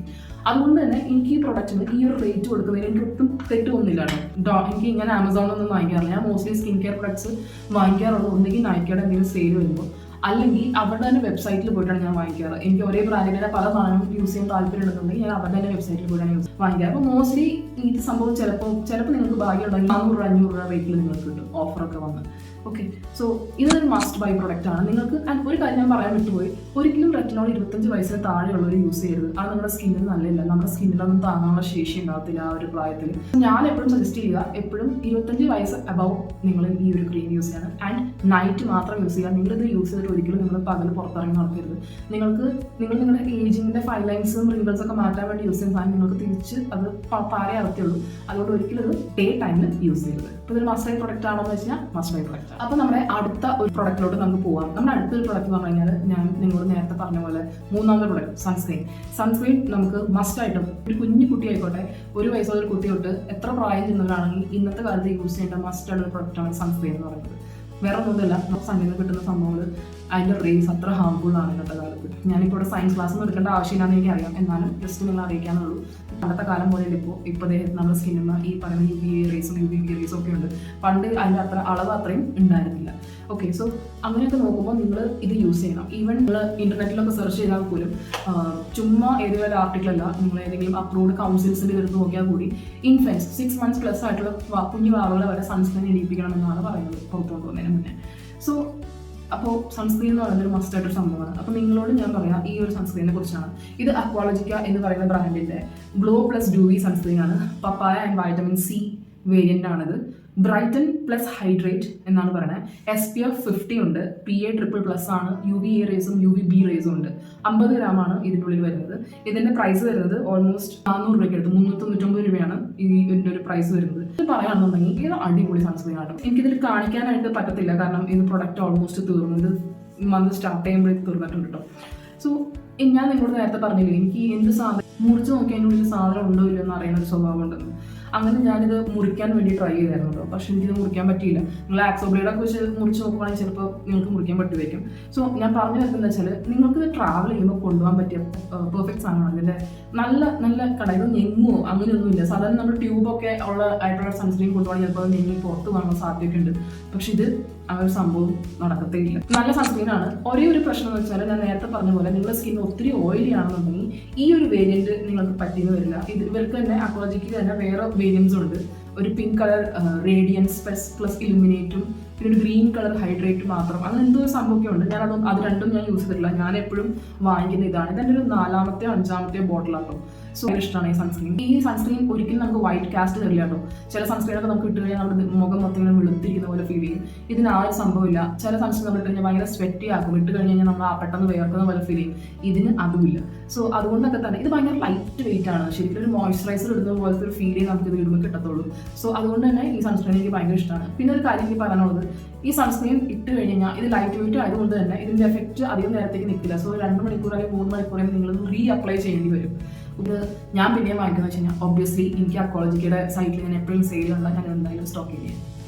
അതുകൊണ്ട് തന്നെ എനിക്ക് ഈ പ്രൊഡക്റ്റിന് ഈ ഒരു റേറ്റ് കൊടുക്കുന്നതിന് എനിക്ക് ഒട്ടും തെറ്റ് തോന്നുന്നില്ല കേട്ടോ. എനിക്ക് ഇങ്ങനെ ആമസോണിലൊന്നും വാങ്ങിക്കാറില്ല. ഞാൻ മോസ്റ്റ്ലി സ്കിൻ കെയർ പ്രൊഡക്ട്സ് വാങ്ങിക്കാറുള്ളത് ഒന്നെങ്കിൽ നൈക്കയുടെ എന്തെങ്കിലും സെയിൽ വരുമ്പോൾ, അല്ലെങ്കിൽ അവരുടെ തന്നെ വെബ്സൈറ്റിൽ പോയിട്ടാണ് ഞാൻ വാങ്ങിക്കാറ്. എനിക്ക് ഒരേ ബ്രാൻഡിൻ്റെ പല സാധനവും യൂസ് ചെയ്യാൻ താല്പര്യം ഉണ്ടെന്നുണ്ടെങ്കിൽ ഞാൻ അവരുടെ തന്നെ വെബ്സൈറ്റിൽ പോയിട്ടാണ് വാങ്ങിക്കാറ്. അപ്പോൾ മോസ്റ്റ്ലി ഈ സംഭവം ചിലപ്പോൾ നിങ്ങൾക്ക് ഭാഗ്യമുണ്ടെങ്കിൽ 400-500 രൂപ റേറ്റിൽ നിങ്ങൾക്ക് കിട്ടും, ഓഫറൊക്കെ വന്ന്. ഓക്കെ, സോ ഇതൊരു മസ്റ്റ് ബൈ പ്രൊഡക്റ്റ് ആണ് നിങ്ങൾക്ക്. ആൻഡ് ഒരു കാര്യം ഞാൻ പറയാൻ വിട്ടുപോയി, ഒരിക്കലും റെറ്റിനോൾ 25 വയസ്സിന് താഴെയുള്ളവർ യൂസ് ചെയ്യരുത്. അത് നമ്മുടെ സ്കിന്നിന് നല്ലതല്ല. നമ്മുടെ സ്കിന്നിലൊന്നും താങ്ങാനുള്ള ശേഷി ഉണ്ടാകത്തില്ല ആ ഒരു പ്രായത്തിൽ. ഞാൻ എപ്പോഴും സജസ്റ്റ് ചെയ്യുക, എപ്പോഴും 25 വയസ്സ് അബവ് നിങ്ങൾ ഈ ഒരു ക്രീം യൂസ് ചെയ്യണം. ആൻഡ് നൈറ്റ് മാത്രം യൂസ് ചെയ്യുക. നിങ്ങളിത് യൂസ് ചെയ്തിട്ട് ഒരിക്കലും നിങ്ങൾ പകൽ പുറത്തിറങ്ങി നടക്കരുത്. നിങ്ങൾ നിങ്ങളുടെ ഏജിങ്ങിൻ്റെ ഫൈൻ ലൈൻസും റിങ്കിൾസ് ഒക്കെ മാറ്റാൻ വേണ്ടി യൂസ് ചെയ്യുന്ന സാധനം നിങ്ങൾക്ക് തിരിച്ച് അത് പാരേ ആവത്തുള്ളൂ. അതുകൊണ്ട് ഒരിക്കലും ഇത് ഡേ ടൈമിൽ യൂസ് ചെയ്യരുത്. ഇപ്പോൾ ഇതൊരു മസ്റ്റ് ബൈ പ്രൊഡക്റ്റ് ആണോ എന്ന് വെച്ചാൽ മസ്റ്റ് ബൈ പ്രൊഡക്റ്റ്. അപ്പോൾ നമ്മുടെ അടുത്ത ഒരു പ്രൊഡക്റ്റിലോട്ട് നമുക്ക് പോകാം. നമ്മുടെ അടുത്തൊരു പ്രൊഡക്റ്റ് എന്ന് പറഞ്ഞു കഴിഞ്ഞാൽ ഞാൻ നിങ്ങളോട് നേരത്തെ പറഞ്ഞ പോലെ 3ാമത്തെ പ്രൊഡക്റ്റ് സൺസ്ക്രീൻ നമുക്ക് മസ്റ്റായിട്ടും, ഒരു കുഞ്ഞു കുട്ടി ആയിക്കോട്ടെ, 1 വയസ്സുള്ള ഒരു കുട്ടി തൊട്ട് എത്ര പ്രായം ചെന്നവരാണെങ്കിൽ ഇന്നത്തെ കാലത്ത് യൂസ് ചെയ്യേണ്ട മസ്റ്റായിട്ടുള്ള ഒരു പ്രൊഡക്റ്റാണ് സൺസ്ക്രീൻ എന്ന് പറയുന്നത്. വേറെ ഒന്നുമില്ല, നമുക്ക് സണ്ണിൽ നിന്ന് കിട്ടുന്ന സംഭവങ്ങൾ അതിൻ്റെ റേസ് അത്ര ഹാർംഫുൾ ആണ് ഇന്നത്തെ കാലത്ത്. ഞാനിപ്പോൾ ഇവിടെ സയൻസ് ക്ലാസ്സൊന്നും എടുക്കേണ്ട ആവശ്യമില്ലാന്ന് എനിക്കറിയാം, എന്നാലും ജസ്റ്റ് നിങ്ങൾ അറിയിക്കാനുള്ളൂ. പണ്ടത്തെ കാലം പോലെ ഇപ്പോൾ നമ്മുടെ സ്കിന്നിൽ ഈ പറയുന്ന UVA റേസും UVB റേസും ഒക്കെ ഉണ്ട്. പണ്ട് അതിൻ്റെ അളവ് അത്രയും ഉണ്ടായിരുന്നില്ല. ഓക്കെ, സോ അങ്ങനെയൊക്കെ നോക്കുമ്പോൾ നിങ്ങൾ ഇത് യൂസ് ചെയ്യണം. ഈവൻ നിങ്ങൾ ഇൻ്റർനെറ്റിലൊക്കെ സെർച്ച് ചെയ്താൽ പോലും ചുമ്മാ ഏതെങ്കിലും ആർട്ടിക്കിളല്ല, നിങ്ങൾ ഏതെങ്കിലും അപ്രൂവ്ഡ് കൗൺസിൽസിൻ്റെ എടുത്ത് നോക്കിയാൽ കൂടി ഇൻഫൻസ് 6 months പ്ലസ് ആയിട്ടുള്ള കുഞ്ഞു വാവുകളെ വരെ സൺസ്ക്രീൻ ഇടിപ്പിക്കണം എന്നാണ് പറയുന്നത് പുറത്തുകൊണ്ട് പോകുന്നതിന് മുന്നേ. സോ അപ്പോൾ സൺസ്ക്രീൻ എന്ന് പറയുന്നത് ഒരു മസ്റ്റായിട്ടൊരു സംഭവമാണ്. അപ്പോൾ നിങ്ങളോട് ഞാൻ പറയാം ഈ ഒരു സൺസ്ക്രീനെ കുറിച്ചാണ്. ഇത് അക്വാളജിക്ക എന്ന് പറയുന്ന ബ്രാൻഡിൻ്റെ ഗ്ലോ പ്ലസ് ഡ്യൂവി സൺസ്ക്രീൻ ആണ്. പപ്പായ ആൻഡ് വൈറ്റമിൻ C വേരിയൻ്റ് ആണിത്. ബ്രൈറ്റൻ പ്ലസ് ഹൈഡ്രേറ്റ് എന്നാണ് പറയുന്നത്. SPF 50 ഉണ്ട്. PA++ ആണ്. UVA റേസും UVB റേസും ഉണ്ട്. 50 ഗ്രാമാണ് ഇതിൻ്റെ ഉള്ളിൽ വരുന്നത്. ഇതിൻ്റെ പ്രൈസ് വരുന്നത് ഓൾമോസ്റ്റ് 400 രൂപയ്ക്ക് അടുത്ത്, 399 രൂപയാണ് ഇതിൻ്റെ ഒരു പ്രൈസ് വരുന്നത്. ഇത് പറയുകയാണെന്നുണ്ടെങ്കിൽ ഇത് അടിപൊളി സൺസ്ക്രീൻ ആണ്. എനിക്കിതിൽ കാണിക്കാനായിട്ട് പറ്റത്തില്ല, കാരണം ഇത് പ്രൊഡക്റ്റ് ഓൾമോസ്റ്റ് തീർന്നു. ഇത് മന്ത് സ്റ്റാർട്ട് ചെയ്യുമ്പോഴേക്ക് തീർന്നിട്ടുണ്ട് കേട്ടോ. സോ ഞാൻ നിങ്ങളോട് നേരത്തെ പറഞ്ഞില്ലേ, എനിക്ക് എന്ത് സാധനം മുറിച്ച് നോക്കി അതിൻ്റെ ഉള്ളിൽ സാധനം ഉണ്ടോ ഇല്ലയോ എന്ന് അറിയുന്ന ഒരു സ്വഭാവം ഉണ്ടെന്ന്. അങ്ങനെ ഞാനിത് മുറിക്കാൻ വേണ്ടി ട്രൈ ചെയ്തായിരുന്നു കേട്ടോ. പക്ഷെ എനിക്കിത് മുറിക്കാൻ പറ്റിയില്ല. നിങ്ങൾ ആക്സോബ്ലേഡൊക്കെ വെച്ച് മുറിച്ച് നോക്കുകയാണെങ്കിൽ ചിലപ്പോൾ നിങ്ങൾക്ക് മുറിക്കാൻ പറ്റുമായിരിക്കും. സോ ഞാൻ പറഞ്ഞു വരുന്നത് വെച്ചാൽ, നിങ്ങൾക്ക് ട്രാവൽ ചെയ്യുമ്പോൾ കൊണ്ടുപോകാൻ പറ്റിയ പെർഫെക്റ്റ് സാധനമാണ്. ഇതിൻ്റെ നല്ല നല്ല കടയിൽ ഞെങ്ങോ അങ്ങനെയൊന്നുമില്ല. സാധാരണ നമ്മൾ ട്യൂബൊക്കെ ആയിട്ടുള്ള സൺസ്ക്രീൻ കൊണ്ടുപോകണമെങ്കിൽ ചിലപ്പോൾ ഞെങ്ങി പുറത്ത് വാങ്ങാൻ സാധ്യതയൊക്കെ ഉണ്ട്. പക്ഷെ ഇത് ആ ഒരു സംഭവം നടക്കത്തേയില്ല. നല്ല സൺസ്ക്രീനാണ്. ഒരേ ഒരു പ്രശ്നം എന്ന് വെച്ചാൽ, ഞാൻ നേരത്തെ പറഞ്ഞ പോലെ നിങ്ങളുടെ സ്കിൻ ഒത്തിരി ഓയിലി ആണെന്നുണ്ടെങ്കിൽ ഈ ഒരു വേരിയൻറ്റ് നിങ്ങൾക്ക് പറ്റിയെന്ന് വരില്ല. ഇവർക്ക് തന്നെ അക്വാളജിക്ക് തന്നെ വേറെ വേരിയൻസും ഉണ്ട്. ഒരു പിങ്ക് കളർ റേഡിയൻസ് പ്ലസ് ഇലുമിനേറ്റും, പിന്നെ ഒരു ഗ്രീൻ കളർ ഹൈഡ്രേറ്റ് മാത്രം, അങ്ങനെ എന്തോ സംഭവമൊക്കെ ഉണ്ട്. അത് രണ്ടും ഞാൻ യൂസ് ചെയ്തിട്ടില്ല. ഞാൻ എപ്പോഴും വാങ്ങിക്കുന്ന ഇതാണ്. ഇതെൻ്റെ ഒരു 4ാമത്തെയോ 5ാമത്തെയോ ബോട്ടിലാട്ടോ. സോ ഇഷ്ടമാണ് ഈ സൺസ്ക്രീൻ. ഈ സൺസ്ക്രീൻ ഒരിക്കലും നമുക്ക് വൈറ്റ് കാസ്റ്റ് തരില്ല കേട്ടോ. ചില സൺസ്ക്രീനൊക്കെ നമുക്ക് ഇട്ട് കഴിഞ്ഞാൽ നമ്മുടെ മുഖം മൊത്തം ഇങ്ങനെ വെളുത്തിരിക്കുന്ന പോലെ ഫീൽ ചെയ്യും. ഇതിന് ആ ഒരു സംഭവമില്ല. ചില സൺസ്ക്രീൻ നമ്മൾ ഇട്ട് കഴിഞ്ഞാൽ ഭയങ്കര സ്വെറ്റി ആക്കും. ഇട്ട് കഴിഞ്ഞ് കഴിഞ്ഞാൽ നമ്മൾ പെട്ടെന്ന് വേർക്കുന്ന പോലെ ഫീൽ ചെയ്യും. ഇതിന് അതുമില്ല. സോ അതുകൊണ്ടൊക്കെ തന്നെ ഇത് ഭയങ്കര ലൈറ്റ് വെയിറ്റ് ആണ്. ശരിക്കും ഒരു മോയ്സ്ചറൈസർ ഇടുന്ന പോലത്തെ ഒരു ഫീൽ നമുക്ക് ഇത് ഇടുമ്പോൾ കിട്ടത്തുള്ളൂ. സോ അതുകൊണ്ട് തന്നെ ഈ സൺസ്ക്രീൻ എനിക്ക് ഭയങ്കര ഇഷ്ടമാണ്. പിന്നെ ഒരു കാര്യം എനിക്ക് പറയാനുള്ളത്, ഈ സൺസ്ക്രീൻ ഇട്ട് കഴിഞ്ഞാൽ ഇത് ലൈറ്റ് വെയിറ്റ് ആയതുകൊണ്ട് തന്നെ ഇതിൻ്റെ എഫക്റ്റ് അധികം നേരത്തേക്ക് നിൽക്കില്ല. സോ 2 മണിക്കൂർ അല്ലെങ്കിൽ 3 മണിക്കൂറിൽ നിങ്ങൾ റീ അപ്ലൈ ചെയ്യേണ്ടി വരും. ഇത് ഞാൻ പിന്നെയും വാങ്ങിക്കുന്നത് വെച്ച് കഴിഞ്ഞാൽ ഒബ്വിയസ്ലി എനിക്ക് അക്വാളജിക്കയുടെ സൈറ്റിൽ ഞാൻ എപ്പോഴും സെയിലുള്ള ഞാൻ എന്തായാലും സ്റ്റോക്ക് ചെയ്യാം.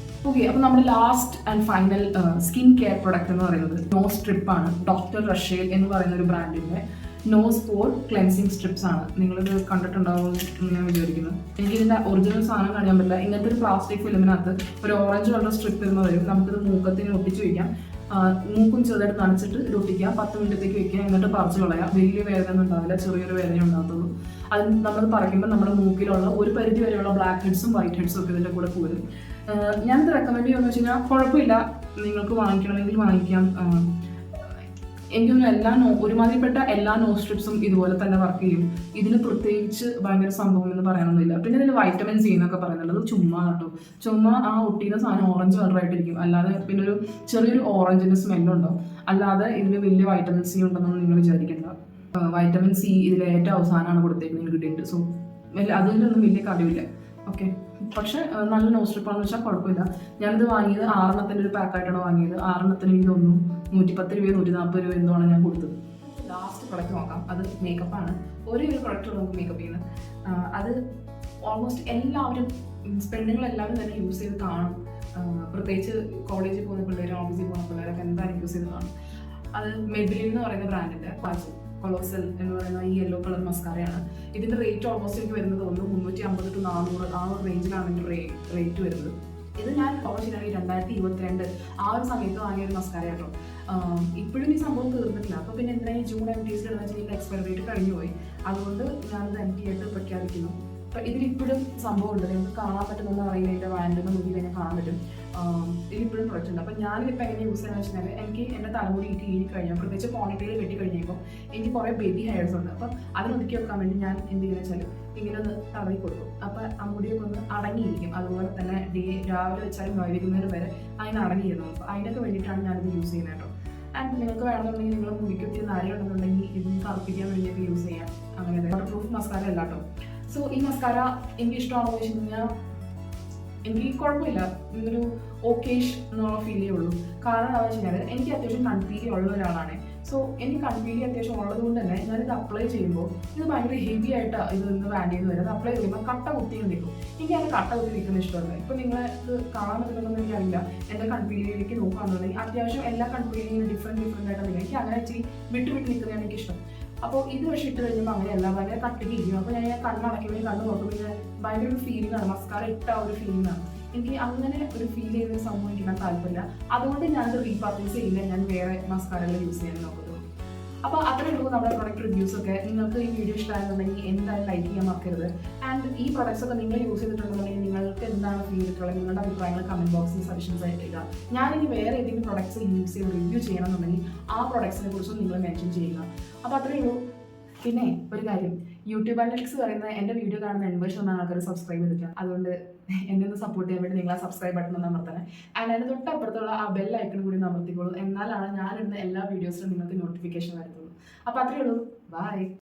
ഓക്കെ, അപ്പോൾ നമ്മുടെ last and final skin care product എന്ന് പറയുന്നത് നോസ് സ്ട്രിപ്പ് ആണ്. ഡോക്ടർ റഷേൽ എന്ന് പറയുന്ന ഒരു ബ്രാൻഡിൻ്റെ നോസ് പോർ ക്ലെൻസിങ് സ്ട്രിപ്സ് ആണ്. നിങ്ങളിത് കണ്ടിട്ടുണ്ടാവും എന്ന് ഞാൻ വിചാരിക്കുന്നു. എനിക്കിതിൻ്റെ ഒറിജിനൽ സാധനം കാണിക്കാൻ പറ്റില്ല. ഇങ്ങനത്തെ ഒരു പ്ലാസ്റ്റിക് ഫിലിമിനകത്ത് ഒരു ഓറഞ്ച് കളർ സ്ട്രിപ്പ് എന്ന് പറയും. നമുക്കിത് മൂക്കത്തിന് ഒട്ടിച്ച് വയ്ക്കാം. മൂക്കും ചെറുതായിട്ട് നനച്ചിട്ട് ഇത് ഒട്ടിക്കുക. 10 മിനിറ്റത്തേക്ക് വെക്കുക. എന്നിട്ട് പറിച്ച് കളയാം. വലിയ വേദന ഒന്നും ഉണ്ടാവില്ല, ചെറിയൊരു വേദന ഉണ്ടാകത്തുള്ളൂ. അത് നമ്മൾ പറിക്കുമ്പോൾ നമ്മുടെ മൂക്കിലുള്ള ഒരു പരിധി വരെയുള്ള ബ്ലാക്ക് ഹെഡ്സും വൈറ്റ് ഹെഡ്സും ഒക്കെ ഇതിൻ്റെ കൂടെ പോരും. ഞാനിത് റെക്കമെൻഡ് ചെയ്യുമെന്ന് വെച്ച് കഴിഞ്ഞാൽ കുഴപ്പമില്ല, നിങ്ങൾക്ക് വാങ്ങിക്കണമെങ്കിൽ വാങ്ങിക്കാം. എനിക്കൊന്നും ഒരുമാതിരിപ്പെട്ട എല്ലാ നോസ്ട്രിപ്സും ഇതുപോലെ തന്നെ വർക്ക് ചെയ്യും. ഇതിന് പ്രത്യേകിച്ച് ഭയങ്കര സംഭവം എന്ന് പറയാനൊന്നുമില്ല. പിന്നെ ഇതിന് വൈറ്റമിൻ സി എന്നൊക്കെ പറയുന്നുണ്ട്. അത് ചുമ്മാ കേട്ടോ. ചുമ്മാ ആ ഒട്ടിയുടെ സാധനം ഓറഞ്ച് കളറായിട്ടിരിക്കും. അല്ലാതെ പിന്നെ ഒരു ചെറിയൊരു ഓറഞ്ചിൻ്റെ സ്മെല്ലുണ്ടാവും. അല്ലാതെ ഇതിൽ വലിയ വൈറ്റമിൻ സി ഉണ്ടെന്നൊന്നും നിങ്ങൾ വിചാരിക്കേണ്ട. വൈറ്റമിൻ സി ഇതിൽ ഏറ്റവും അവസാനമാണ് കൊടുത്തേക്കുന്നത് ഇൻഗ്രീഡിയൻറ്റ്. സോ അതിലൊന്നും വലിയ കാര്യമില്ല. ഓക്കെ, പക്ഷെ നല്ല നോസ് സ്ട്രിപ്പാണെന്ന് വെച്ചാൽ കുഴപ്പമില്ല. ഞാനിത് വാങ്ങിയത് 6 ഒരു പാക്കായിട്ടാണ് വാങ്ങിയത്. 6 എനിക്ക് തോന്നുന്നു 110 രൂപയോ 140 രൂപ എന്തോ ആണ് ഞാൻ കൊടുത്തത്. ലാസ്റ്റ് പ്രൊഡക്റ്റ് നോക്കാം. അത് മേക്കപ്പാണ്. ഒരു പ്രൊഡക്റ്റ് നമുക്ക് മേക്കപ്പ് ചെയ്യുന്നത്. അത് ഓൾമോസ്റ്റ് എല്ലാവരും പെണ്ണുങ്ങളെല്ലാവരും തന്നെ യൂസ് ചെയ്ത് കാണും. പ്രത്യേകിച്ച് കോളേജിൽ പോകുന്ന പിള്ളേരും ഓഫീസിൽ പോകുന്ന പിള്ളേരൊക്കെ എന്തായാലും യൂസ് ചെയ്ത് കാണും. അത് മെബിലിൻ എന്ന് പറയുന്ന ബ്രാൻഡിൻ്റെ കൊളോസൽ എന്ന് പറയുന്ന ഈ യെല്ലോ കളർ മസ്കാരയാണ്. ഇതിന്റെ റേറ്റ് ഓൾമോസ്റ്റ് എനിക്ക് വരുന്നത് തോന്നുന്നു 350 to 400 ആ ഒരു റേഞ്ചിലാണ് എൻ്റെ റേറ്റ് വരുന്നത്. ഇത് ഞാൻ ഓൾമോസ്റ്റ് 2022 ആ ഒരു സമയത്ത് വാങ്ങിയ ഒരു മസ്കാര കേട്ടോ. ഇപ്പോഴും ഈ സംഭവം തീർന്നിട്ടില്ല. അപ്പോൾ പിന്നെ എന്തിനാ ജൂൺ MTs ഇടുന്ന വെച്ചാൽ ഇതിൻ്റെ എക്സ്പയറി ഡേറ്റ് കഴിഞ്ഞു പോയി. അതുകൊണ്ട് ഞാനത് MT ആയിട്ട് പ്രഖ്യാപിക്കുന്നു. അപ്പോൾ ഇതിലിപ്പോഴും സംഭവം ഉണ്ട്. നിങ്ങൾക്ക് കാണാൻ പറ്റുമെന്ന് അറിയില്ല. എൻ്റെ വാൻഡിൻ്റെ മുന്നിൽ കഴിഞ്ഞാൽ കാണാൻ പറ്റും. ഇതിലിപ്പോഴും പ്രൊഡക്റ്റ് ഉണ്ട്. അപ്പോൾ ഞാനിതിപ്പോൾ എങ്ങനെ യൂസ് ചെയ്യുന്നത് വെച്ചാൽ എനിക്ക് എൻ്റെ തലമുടി കീഴി കഴിഞ്ഞാൽ പ്രത്യേകിച്ച് പോണിറ്റെയിൽ വെട്ടി കഴിഞ്ഞപ്പോൾ എനിക്ക് കുറേ ബേബി ഹെയർസ് ഉണ്ട്. അപ്പം അതിനൊതുക്കി വെക്കാൻ വേണ്ടി ഞാൻ എന്ത് ചെയ്യുന്നത് വെച്ചാൽ ഇങ്ങനെ ഒന്ന് തടവി കൊടുക്കും. അപ്പോൾ ആ മുടിയൊക്കെ ഒന്ന് അടങ്ങിയിരിക്കും. അതുപോലെ തന്നെ രാവിലെ വെച്ചാലും വൈകുന്നേരം വരെ അതിന് അടങ്ങിയിരുന്നു. അപ്പോൾ അതിനൊക്കെ വേണ്ടിയിട്ടാണ് ഞാനിത് യൂസ് ചെയ്യുന്നത് കേട്ടോ. ആൻഡ് നിങ്ങൾക്ക് വേണമെന്നുണ്ടെങ്കിൽ നിങ്ങൾ മുടിക്കൊത്തിരി നാരുണ്ടെന്നുണ്ടെങ്കിൽ ഇതിന് കറുപ്പിക്കാൻ വേണ്ടിയിട്ട് യൂസ് ചെയ്യാം. അങ്ങനെ വാട്ടർ പ്രൂഫ് മസ്കാര അല്ല കേട്ടോ. സോ ഈ മസ്കാര എനിക്ക് ഇഷ്ടമാണെന്ന് വെച്ച് കഴിഞ്ഞാൽ എനിക്ക് കുഴപ്പമില്ല. ഇതൊരു ഓക്കേഷ് എന്നുള്ള ഫീലേ ഉള്ളൂ. കാരണം എന്താണെന്ന് വെച്ച് കഴിഞ്ഞാൽ എനിക്ക് അത്യാവശ്യം കൺപീലി ഉള്ള ഒരാളാണ്. സോ എനിക്ക് കൺപീലി അത്യാവശ്യം ഉള്ളത് കൊണ്ട് തന്നെ ഞാനിത് അപ്ലൈ ചെയ്യുമ്പോൾ ഇത് ഭയങ്കര ഹെവി ആയിട്ടാണ് ഇത് നിന്ന് ബാൻഡ് ചെയ്ത് വരുന്നത്. അപ്ലൈ ചെയ്യുമ്പോൾ കട്ട കുത്തി നിൽക്കും. എനിക്ക് അതിന് കട്ട കുത്തി നിൽക്കുന്ന ഇഷ്ടമല്ല. ഇപ്പോൾ നിങ്ങൾക്ക് കാണാൻ പറ്റുന്നതെന്ന് എനിക്കറിയില്ല. എൻ്റെ കൺപീലിയിലേക്ക് നോക്കുകയാണെന്നുണ്ടെങ്കിൽ അത്യാവശ്യം എല്ലാ കൺപീലിയും ഡിഫറെൻറ്റ് ആയിട്ടാണ് നിൽക്കുക. എനിക്ക് അങ്ങനെ ഇച്ചിരി വിട്ട് നിൽക്കുന്നതാണ് എനിക്കിഷ്ടം. അപ്പോൾ ഇത് പക്ഷേ ഇട്ട് കഴിയുമ്പോൾ അങ്ങനെയല്ല, ഭയങ്കര കട്ടിക്ക് ഇരിക്കും. അപ്പോൾ ഞാൻ കണ്ണടയ്ക്കുമ്പോൾ കണ്ണ് നോക്കുമ്പോൾ ഭയങ്കര ഒരു ഫീലിംഗ് ആണ്. മസ്കാര ഇട്ട ഒരു ഫീലിംഗ് ആണ്. എനിക്ക് അങ്ങനെ ഒരു ഫീൽ ചെയ്യുന്ന സംഭവം എനിക്ക് താല്പര്യമില്ല. അതുകൊണ്ട് ഞാനത് റീപർച്ചേസ് ചെയ്യില്ല. ഞാൻ വേറെ മസ്കാരകൾ യൂസ് ചെയ്യാൻ നോക്കുന്നത്. അപ്പോൾ അത്രയേ ഉള്ളൂ നമ്മുടെ പ്രൊഡക്റ്റ് റിവ്യൂസ് ഒക്കെ. നിങ്ങൾക്ക് ഈ വീഡിയോ ഇഷ്ടമായെന്നുണ്ടെങ്കിൽ എന്തായാലും ലൈക്ക് ചെയ്യാൻ മറക്കരുത്. ആൻഡ് ഈ പ്രൊഡക്ട്സ് ഒക്കെ നിങ്ങൾ യൂസ് ചെയ്തിട്ടുണ്ടെന്നുണ്ടെങ്കിൽ നിങ്ങൾക്ക് എന്താണ് ഫീൽ ചെയ്തിട്ടുള്ളത് നിങ്ങളുടെ അഭിപ്രായങ്ങൾ കമൻറ്റ് ബോക്സിൽ സജഷൻസ് ആയിട്ട് ഇടുക. ഞാനിനി വേറെ ഏതെങ്കിലും പ്രൊഡക്ട്സ് യൂസ് ചെയ്ത് റിവ്യൂ ചെയ്യണമെന്നുണ്ടെങ്കിൽ ആ പ്രൊഡക്ട്സിനെ കുറിച്ചും നിങ്ങൾ മെൻഷൻ ചെയ്യുക. അപ്പോൾ അത്രയേ ഉള്ളൂ. പിന്നെ ഒരു കാര്യം, യൂട്യൂബ് അനലിറ്റിക്സ് പറയുന്നത് എൻ്റെ വീഡിയോ കാണുന്ന 80% ആൾക്കാർ സബ്സ്ക്രൈബ് ചെയ്തിട്ടാണ്. അതുകൊണ്ട് എന്നെ ഒന്ന് സപ്പോർട്ട് ചെയ്യാൻ വേണ്ടി നിങ്ങൾ ആ സബ്സ്ക്രൈബ് ബട്ടൺ ഒന്ന് അമർത്തണേ. ആൻഡ് അതിന് തൊട്ടപ്പുറത്തുള്ള ആ ബെൽ ഐക്കൺ കൂടി അമർത്തിക്കോളൂ. എന്നാലാണ് ഞാനിടുന്ന എല്ലാ വീഡിയോസിലും നിങ്ങൾക്ക് നോട്ടിഫിക്കേഷൻ വരുന്നത്. അപ്പോൾ അത്രയേ ഉള്ളൂ. ബൈ.